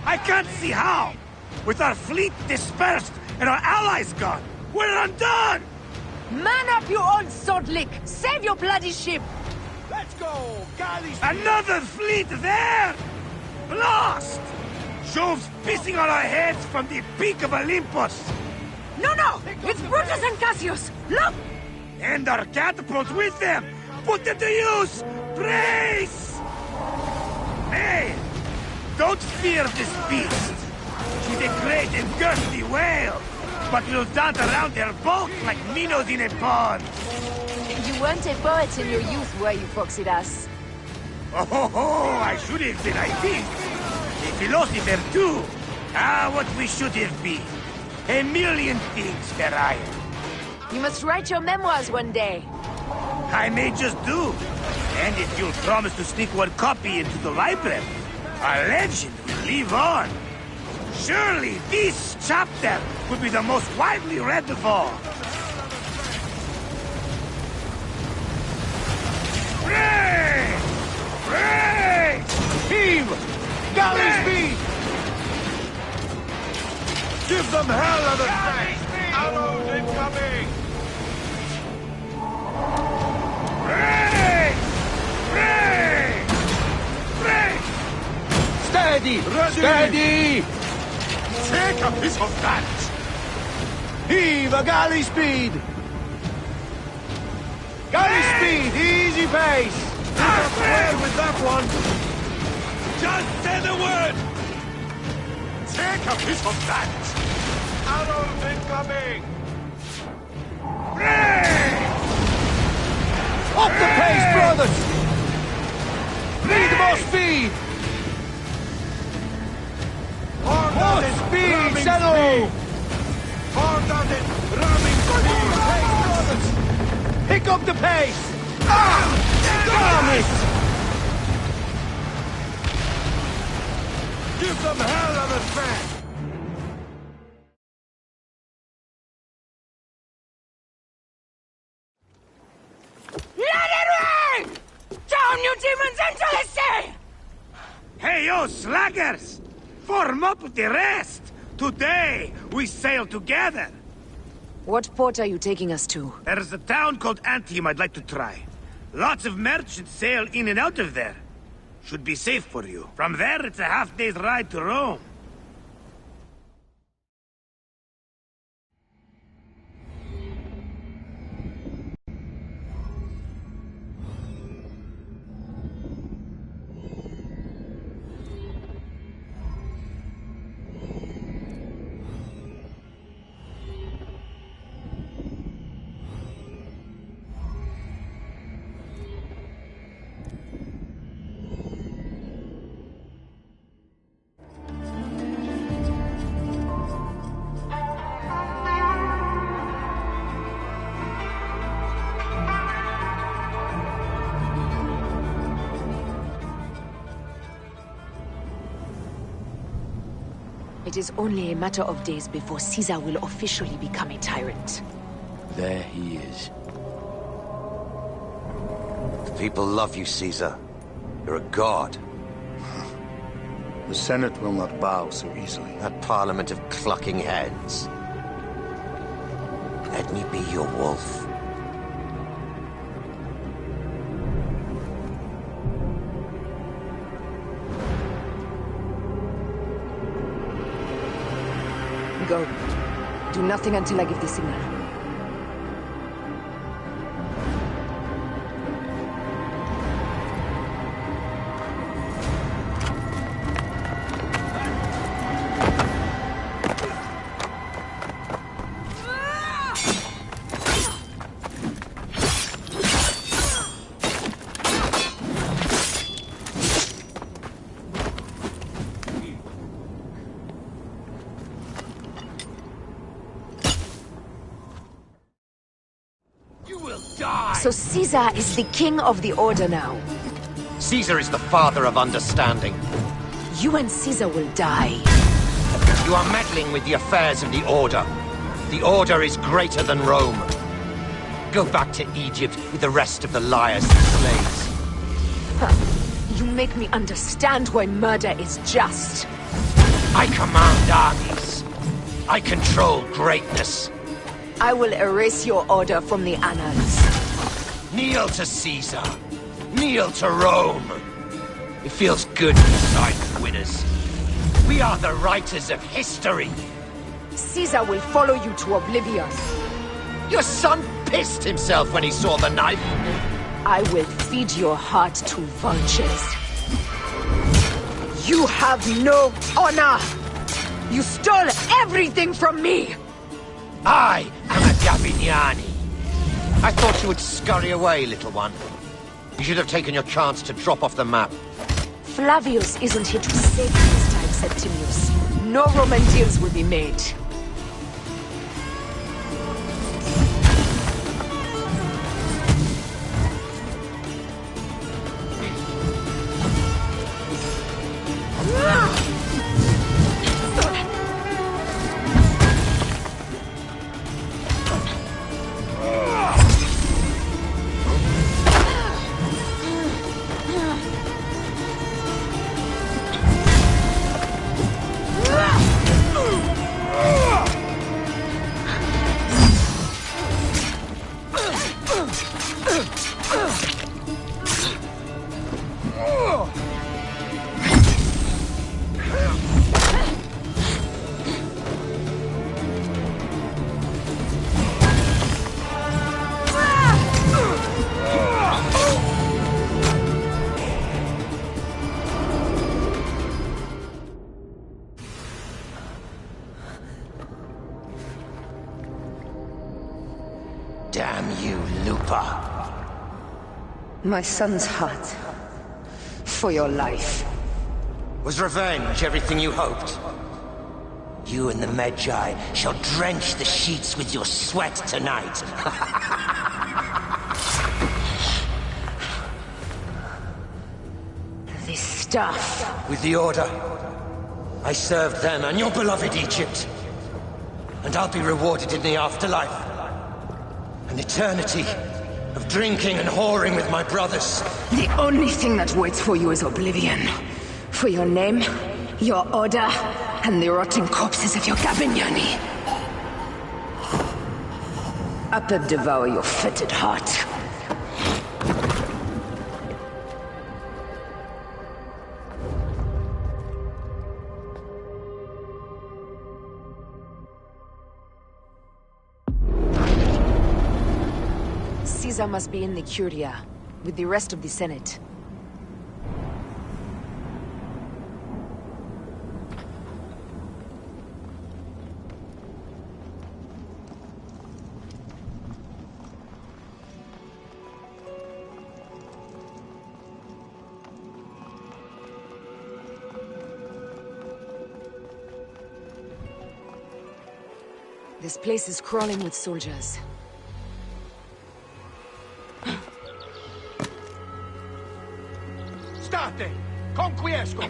I can't see how! With our fleet dispersed and our allies gone, we're undone! Man up, you old sword lick! Save your bloody ship! Let's go! Galleys! Another fleet there! Lost! Jove's pissing on our heads from the peak of Olympus! No, no! It's Brutus and Cassius! Look! And our catapults with them! Put them to use! Brace! Hey! Don't fear this beast! She's a great and thirsty whale, but will dance around their bulk like minnows in a pond! You weren't a poet in your youth, were you, Phoxidas? Oh, I should have been, I think. A philosopher too. Ah, what we should have been. A million things, Pharaoh. You must write your memoirs one day. I may just do. And if you'll promise to sneak one copy into the library, our legend will live on. Surely this chapter would be the most widely read of all. Pray! Pray! Heave! Galley speed! Give them hell of a fair! Arrows incoming! Pray! Pray! Pray! Steady! Ready. Steady! Take a piece of that! Heave a galley speed! Galley speed! Easy pace! Well with that one! Just say the word! Take a piece of that! Arrows incoming! Pray! Up the pace, brothers! Need more speed! More speed, Zeno! Hard on it! Ramming speed! Pace, brothers! Pick up the pace! Damn it! Give them hell of a fair! Let it rain! Down, you demons, into the sea! Hey, yo, slackers! Form up with the rest! Today, we sail together! What port are you taking us to? There's a town called Antium I'd like to try. Lots of merchants sail in and out of there. Should be safe for you. From there, it's a half-day's ride to Rome. It is only a matter of days before Caesar will officially become a tyrant. There he is. The people love you, Caesar. You're a god. The Senate will not bow so easily. That parliament of clucking heads. Let me be your wolf. Go. Do nothing until I give the signal. So Caesar is the king of the Order now. Caesar is the father of understanding. You and Caesar will die. You are meddling with the affairs of the Order. The Order is greater than Rome. Go back to Egypt with the rest of the liars and slaves. You make me understand why murder is just. I command armies. I control greatness. I will erase your order from the annals. Kneel to Caesar. Kneel to Rome. It feels good to side with winners. We are the writers of history. Caesar will follow you to oblivion. Your son pissed himself when he saw the knife. I will feed your heart to vultures. You have no honor! You stole everything from me! I am a Gabiniani. I thought you would scurry away, little one. You should have taken your chance to drop off the map. Flavius isn't here to save you this time, Septimius. No Roman deals will be made. Damn you, Lupa. My son's heart. For your life. Was revenge everything you hoped? You and the Magi shall drench the sheets with your sweat tonight. This stuff. With the Order, I served them and your beloved Egypt. And I'll be rewarded in the afterlife. An eternity of drinking and whoring with my brothers. The only thing that waits for you is oblivion. For your name, your order, and the rotting corpses of your Gabiniani. Apep devour your fetid heart. Caesar must be in the Curia, with the rest of the Senate. This place is crawling with soldiers. State! Conquiesco!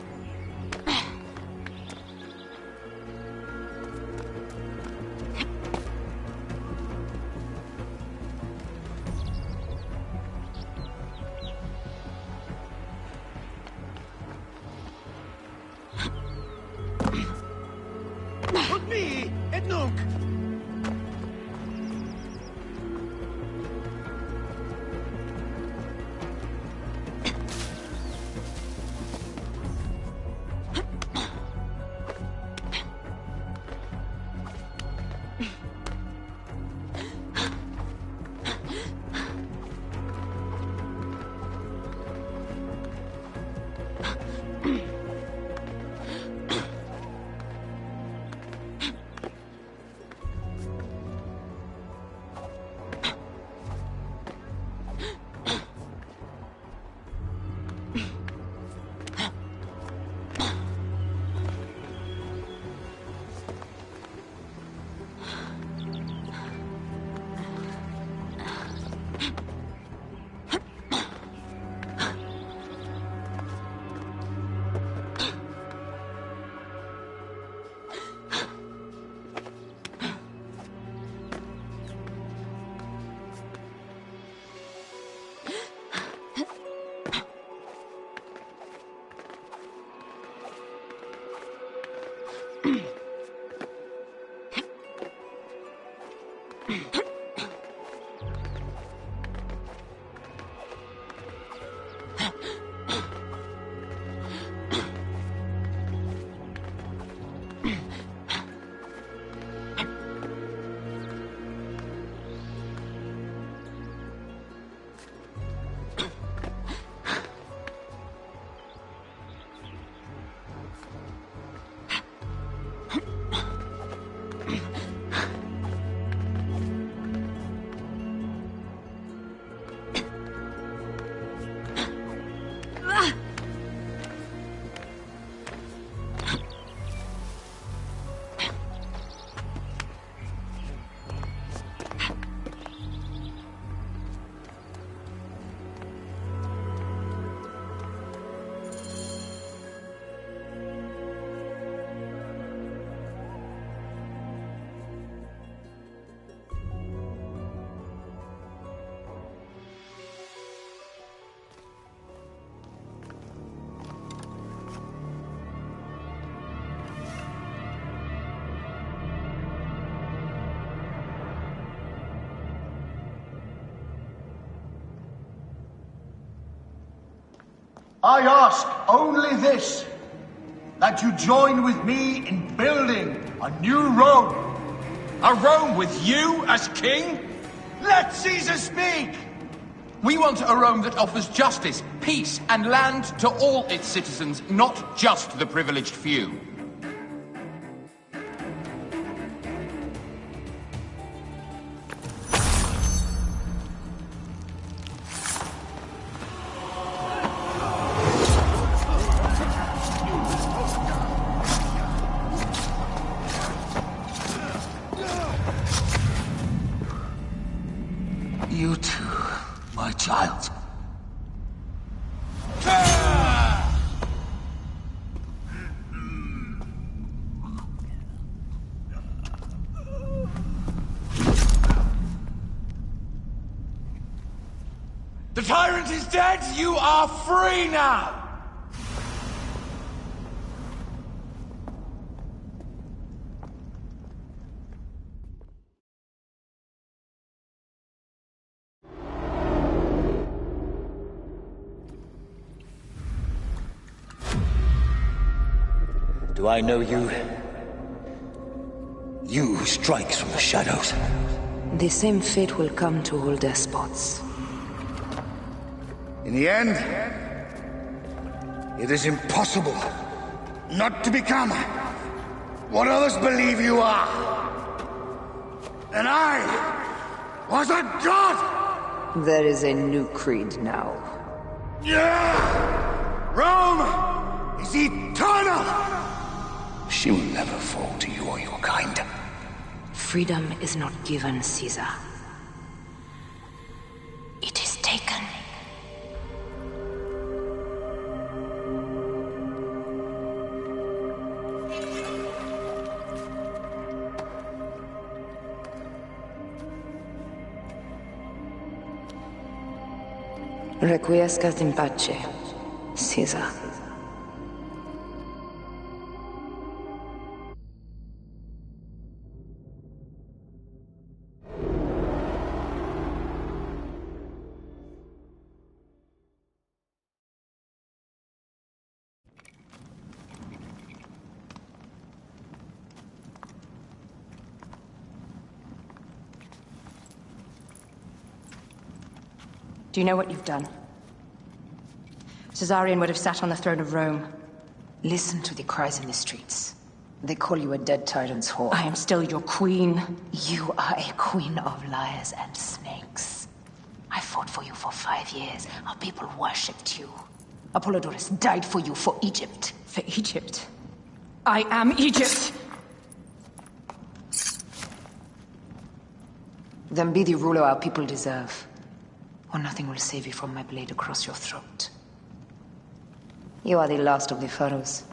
I ask only this, that you join with me in building a new Rome. A Rome with you as king? Let Caesar speak! We want a Rome that offers justice, peace, and land to all its citizens, not just the privileged few. You too, my child. The tyrant is dead! You are free now! Do I know you? You who strikes from the shadows. The same fate will come to all despots. In the end, it is impossible not to become what others believe you are. And I was a god! There is a new creed now. Yeah! Rome is eternal! She will never fall to you or your kind. Freedom is not given, Caesar. It is taken. Requiescat in pace, Caesar. Do you know what you've done? Caesarion would have sat on the throne of Rome. Listen to the cries in the streets. They call you a dead tyrant's whore. I am still your queen. You are a queen of liars and snakes. I fought for you for 5 years. Our people worshipped you. Apollodorus died for you, for Egypt. For Egypt? I am Egypt! Then be the ruler our people deserve. Or nothing will save you from my blade across your throat. You are the last of the pharaohs.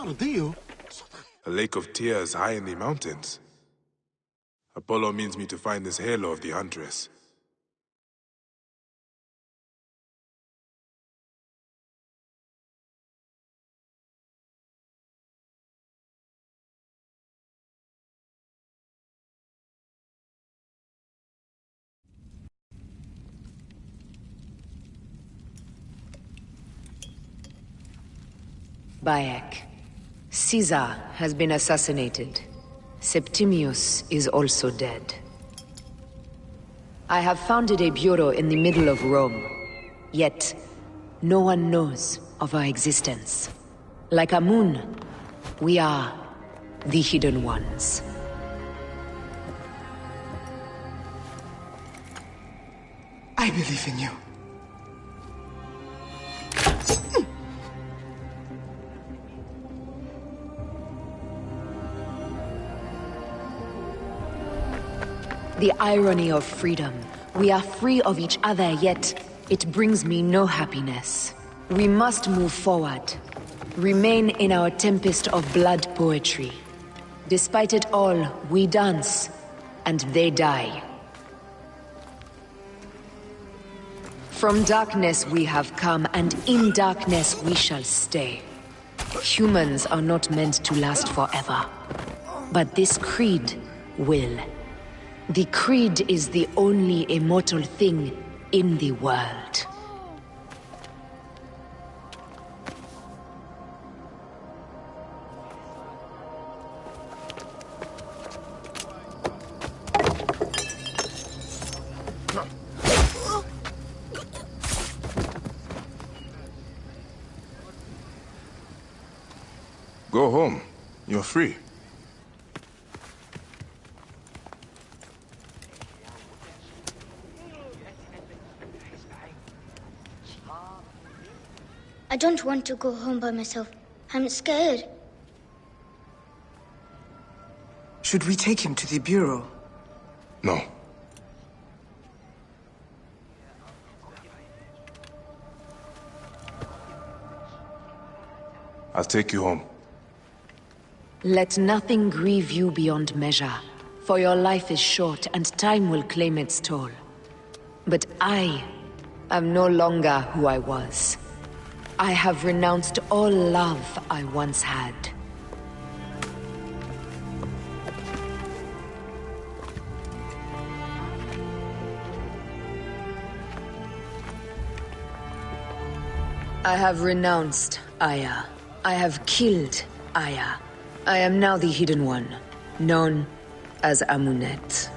A lake of tears high in the mountains. Apollo means me to find this halo of the Huntress. Bayek. Caesar has been assassinated. Septimius is also dead. I have founded a bureau in the middle of Rome. Yet, no one knows of our existence. Like Amun, we are the Hidden Ones. I believe in you. The irony of freedom. We are free of each other, yet it brings me no happiness. We must move forward. Remain in our tempest of blood poetry. Despite it all, we dance, and they die. From darkness we have come, and in darkness we shall stay. Humans are not meant to last forever. But this creed will. The creed is the only immortal thing in the world. Go home. You're free. I don't want to go home by myself. I'm scared. Should we take him to the Bureau? No. I'll take you home. Let nothing grieve you beyond measure, for your life is short and time will claim its toll. But I am no longer who I was. I have renounced all love I once had. I have renounced Aya. I have killed Aya. I am now the Hidden One, known as Amunet.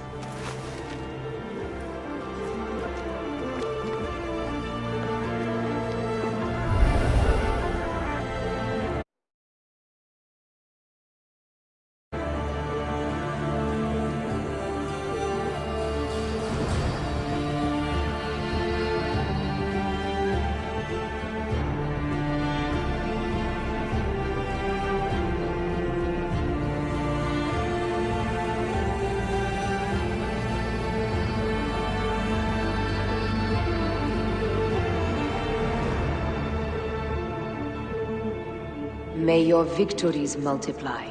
May your victories multiply.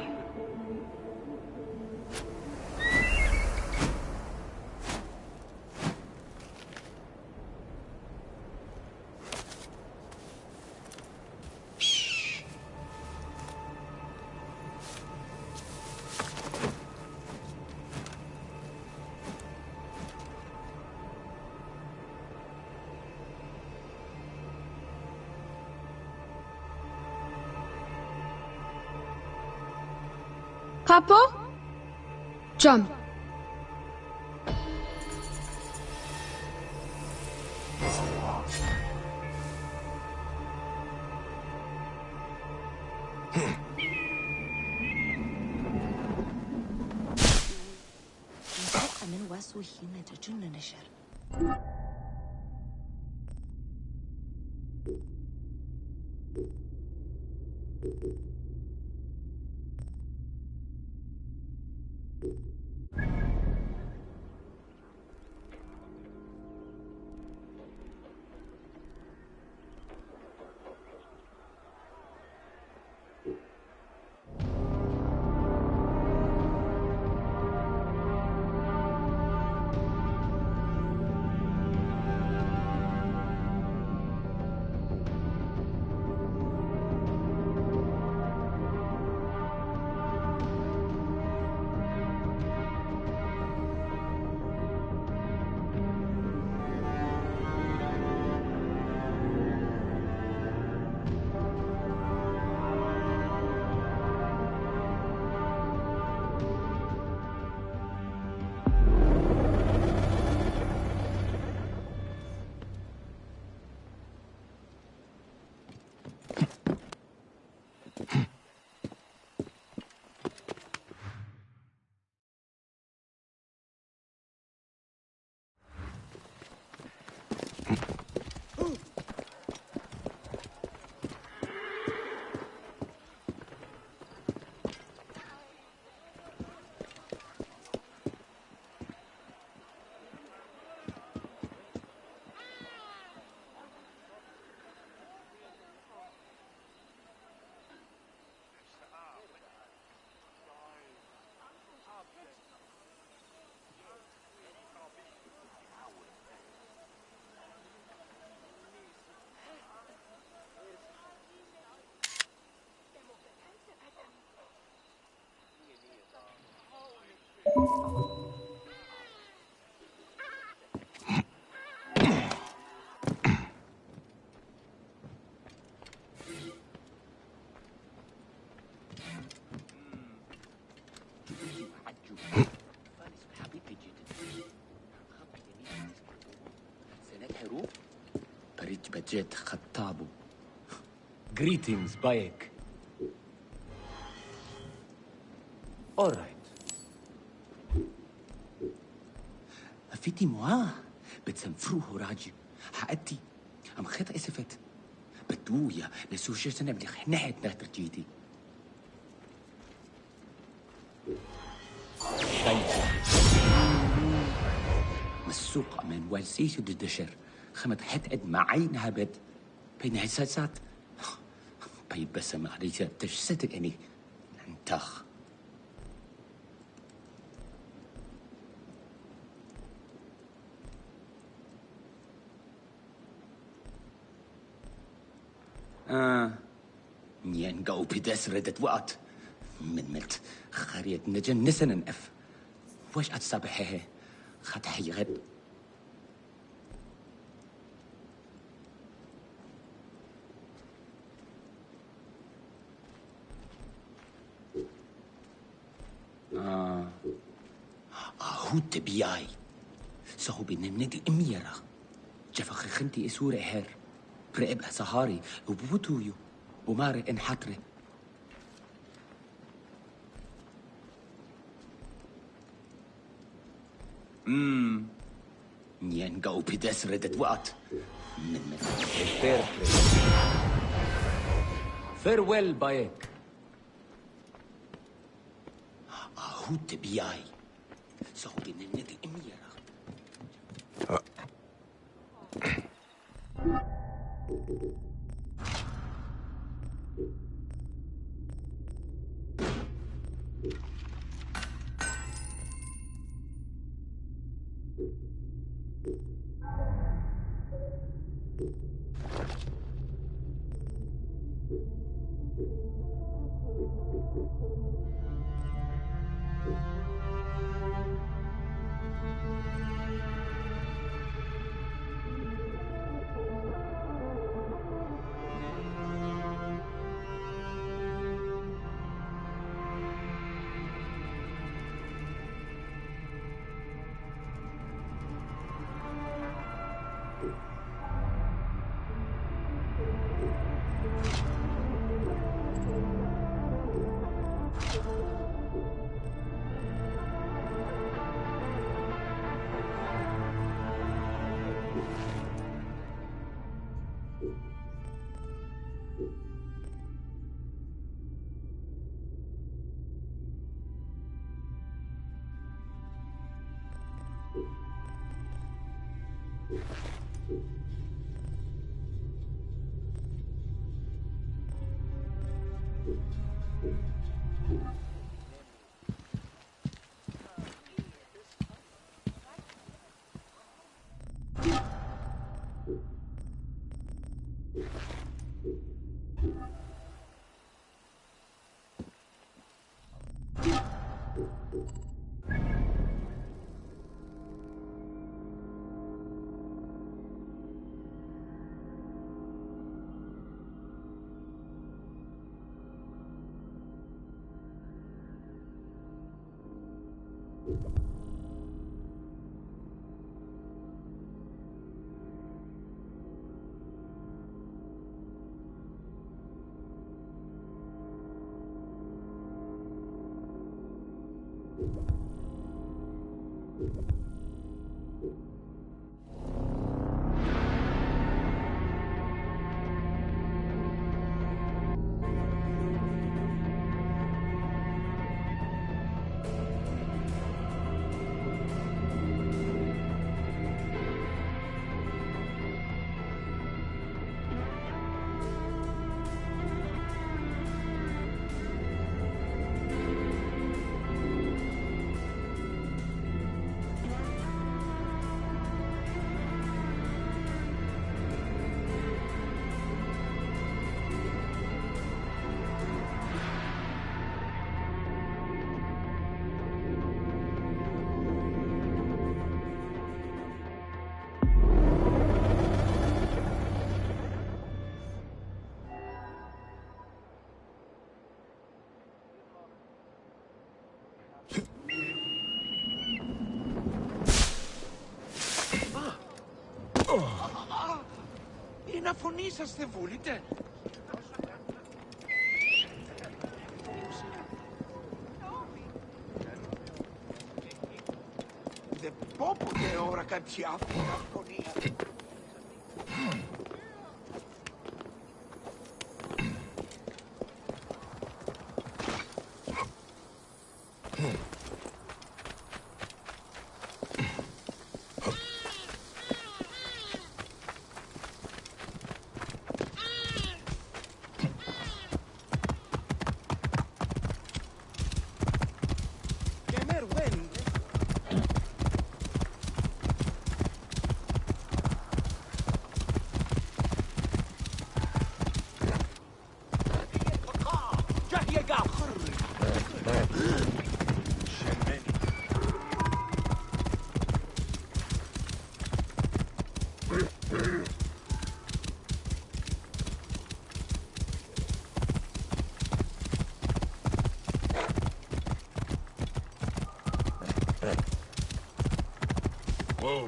Papa? Jump. Greetings, Bayek. All right. فيتي مواه بتسنفروه راجل حقتي أم خيط إسفت بدويا لسوشي سنة بليخ نحت نهتر جيدي مسوق أمان والسيسو ددشر خمت حت أد معينها بد بين حساسات بيبسم عليك تجسدك أني ننتخ نيان قو بدس ردت وقت من ملت خريت نجن نسن نقف واش أتصبحه خد حي غد هو تبياي سهو بنمندي أميرا جفخ خنتي إسورة هير برقب سهاري وبوتويو وماري انحطري نيان قو بدس ردت وقت من فيرويل بايك هو تبياي سهو بنمندي أميرا Μια φωνή σας δεν βούλετε. Δεν πω ποτέ ώρα κάτι άφηνα φωνία. Whoa.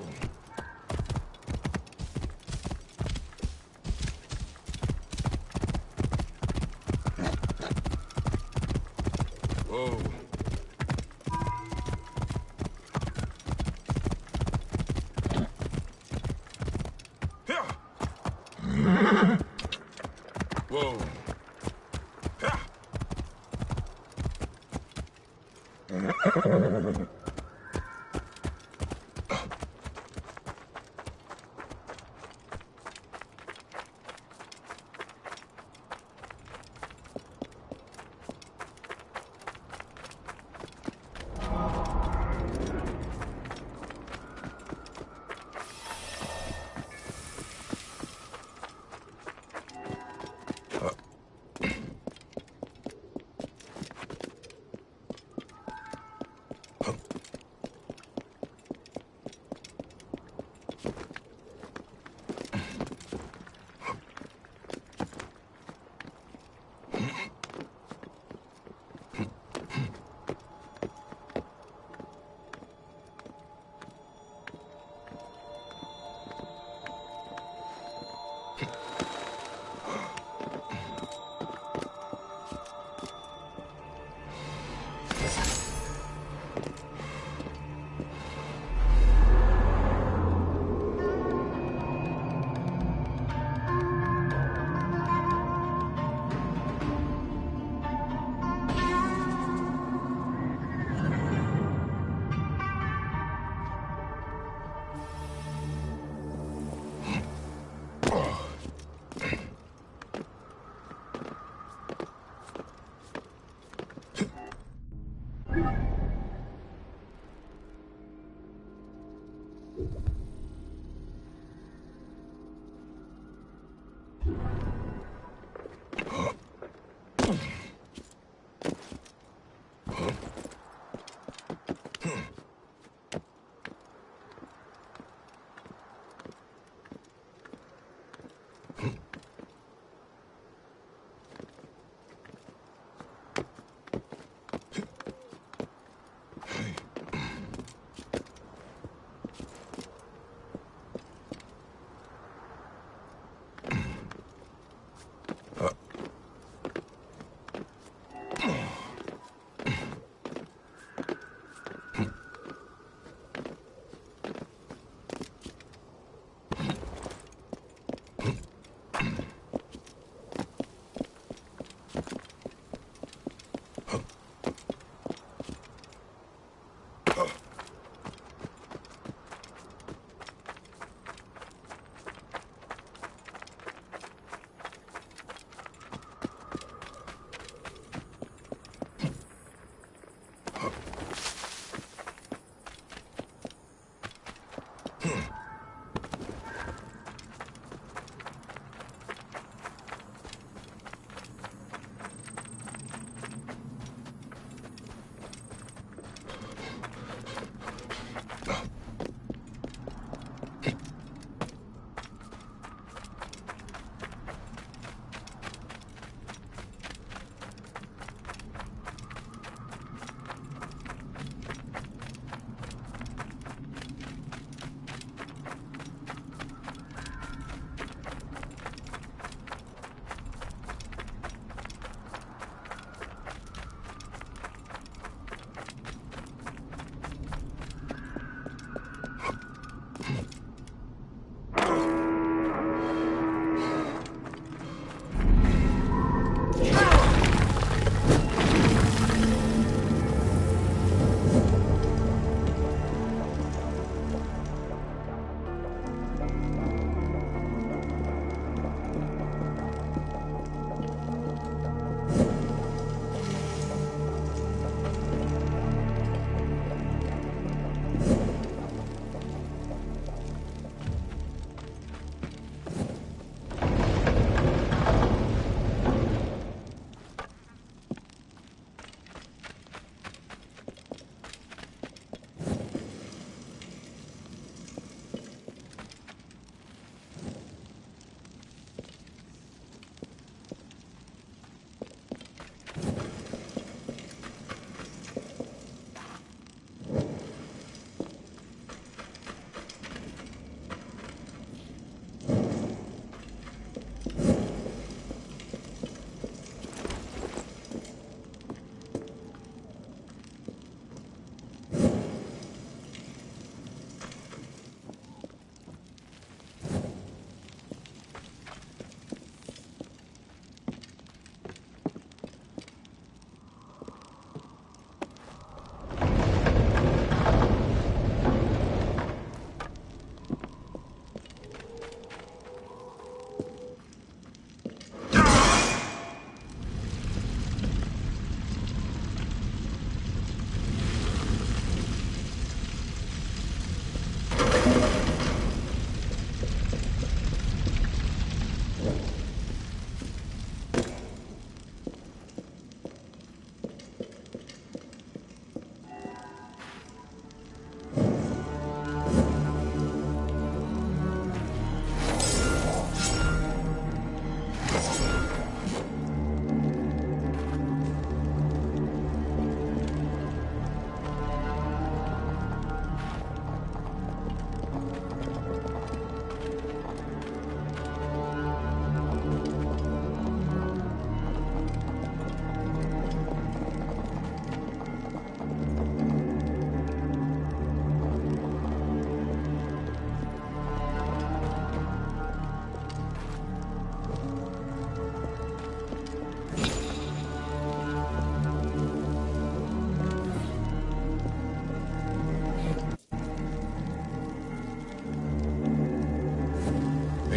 Whoa. Whoa.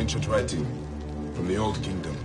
ancient writing from the Old Kingdom.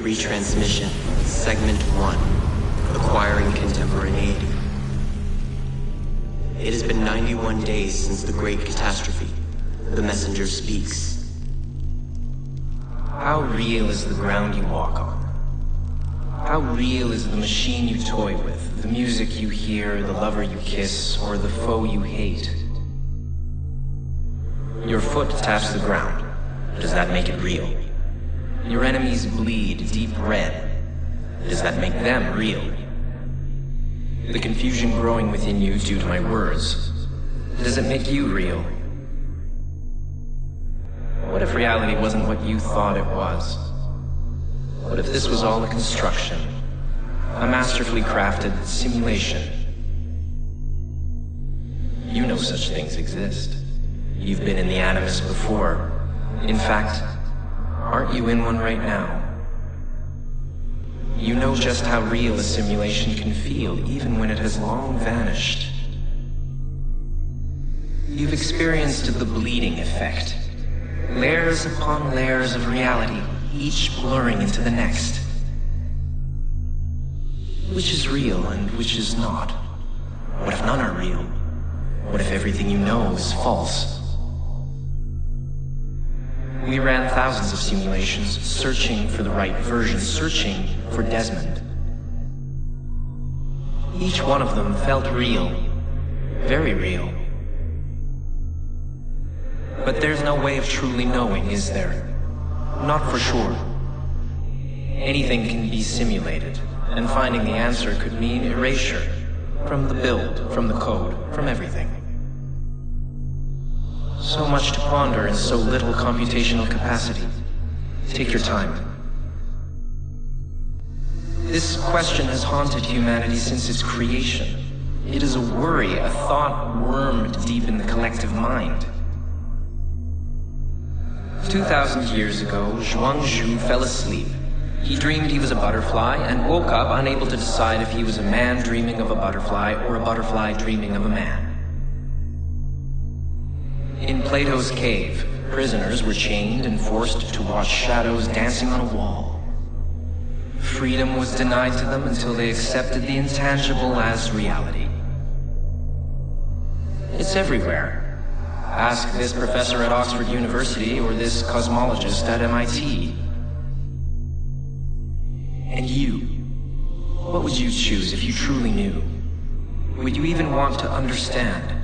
Retransmission, Segment 1, Acquiring Contemporaneity. It has been 91 days since the Great Catastrophe. The messenger speaks. How real is the ground you walk on? How real is the machine you toy with, the music you hear, the lover you kiss, or the foe you hate? Your foot taps the ground. Does that make it real? Your enemies bleed deep red. Does that make them real? The confusion growing within you due to my words. Does it make you real? What if reality wasn't what you thought it was? What if this was all a construction? A masterfully crafted simulation? You know such things exist. You've been in the Animus before. In fact, aren't you in one right now? You know just how real a simulation can feel, even when it has long vanished. You've experienced the bleeding effect. Layers upon layers of reality, each blurring into the next. Which is real and which is not? What if none are real? What if everything you know is false? We ran thousands of simulations, searching for the right version, searching for Desmond. Each one of them felt real. Very real. But there's no way of truly knowing, is there? Not for sure. Anything can be simulated, and finding the answer could mean erasure. From the build, from the code, from everything. So much to ponder in so little computational capacity. Take your time. This question has haunted humanity since its creation. It is a worry, a thought wormed deep in the collective mind. 2,000 years ago, Zhuangzhu fell asleep. He dreamed he was a butterfly and woke up unable to decide if he was a man dreaming of a butterfly or a butterfly dreaming of a man. In Plato's cave, prisoners were chained and forced to watch shadows dancing on a wall. Freedom was denied to them until they accepted the intangible as reality. It's everywhere. Ask this professor at Oxford University or this cosmologist at MIT. And you? What would you choose if you truly knew? Would you even want to understand?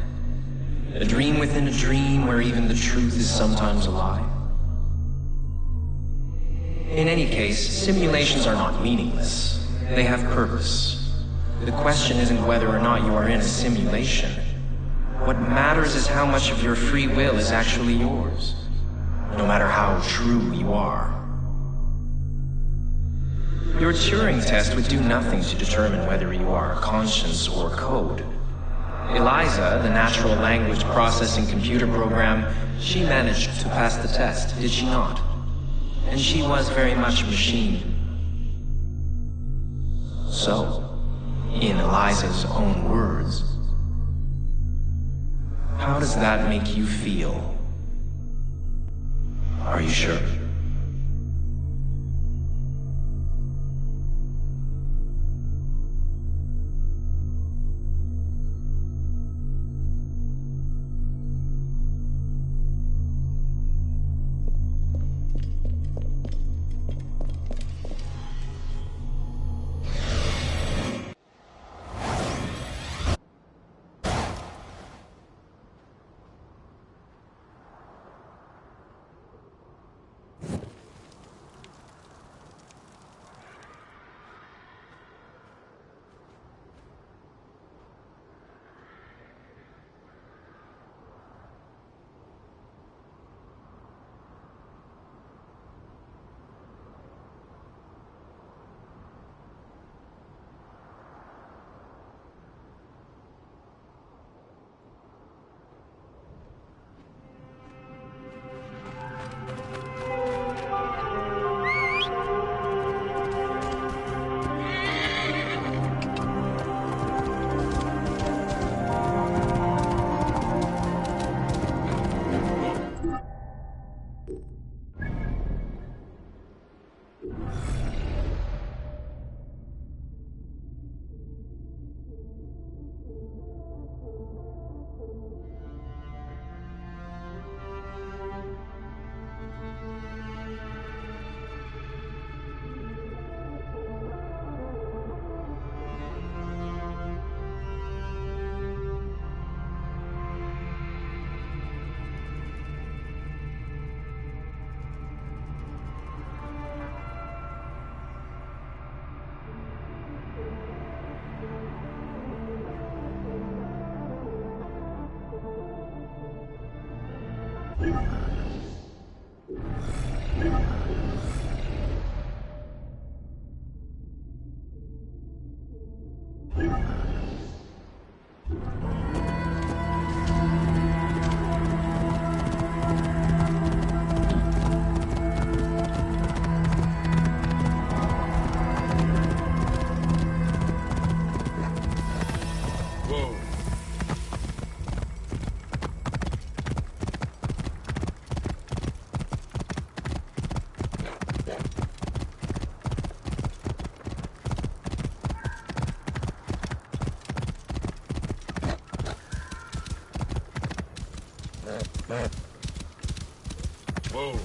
A dream within a dream where even the truth is sometimes a lie? In any case, simulations are not meaningless. They have purpose. The question isn't whether or not you are in a simulation. What matters is how much of your free will is actually yours, no matter how true you are. Your Turing test would do nothing to determine whether you are conscience or code. Eliza, the natural language processing computer program, she managed to pass the test, did she not? And she was very much a machine. So, in Eliza's own words, how does that make you feel? Are you sure? Whoa.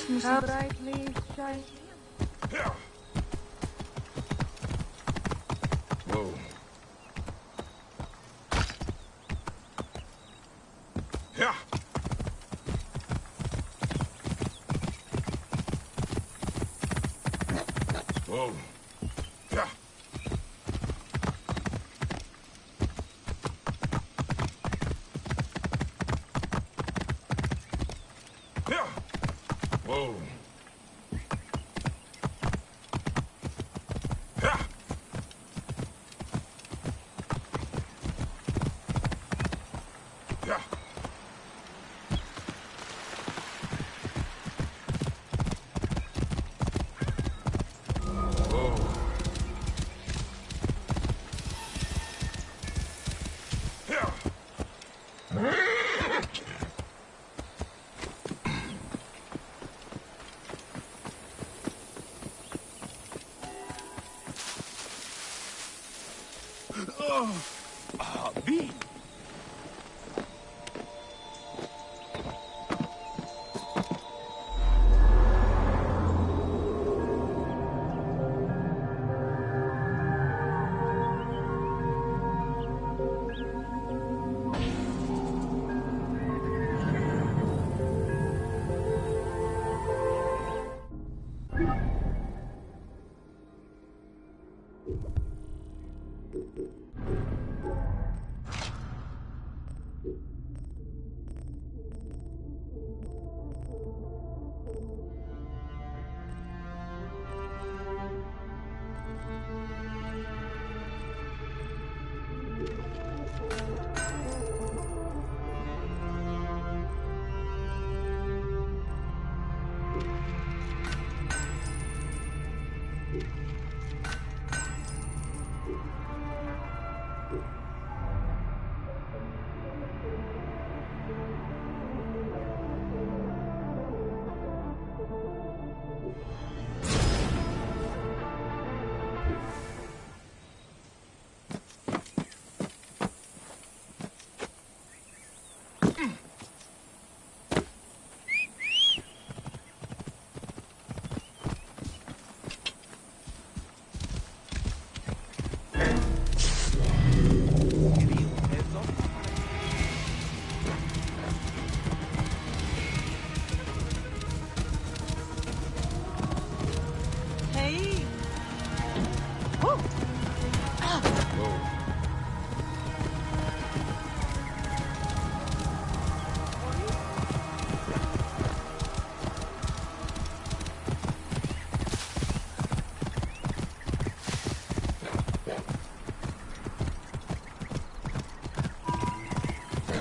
lights must brightly shine. Whoa. Yeah. Whoa. Yeah. Yeah. Whoa. Yeah. Yeah. B.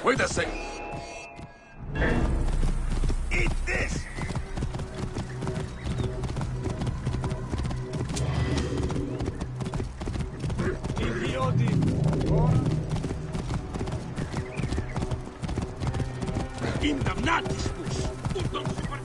Wait a sec. Eat this! Indamnatismus! Udon super...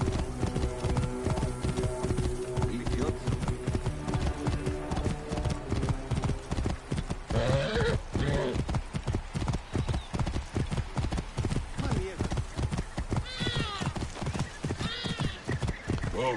Whoa.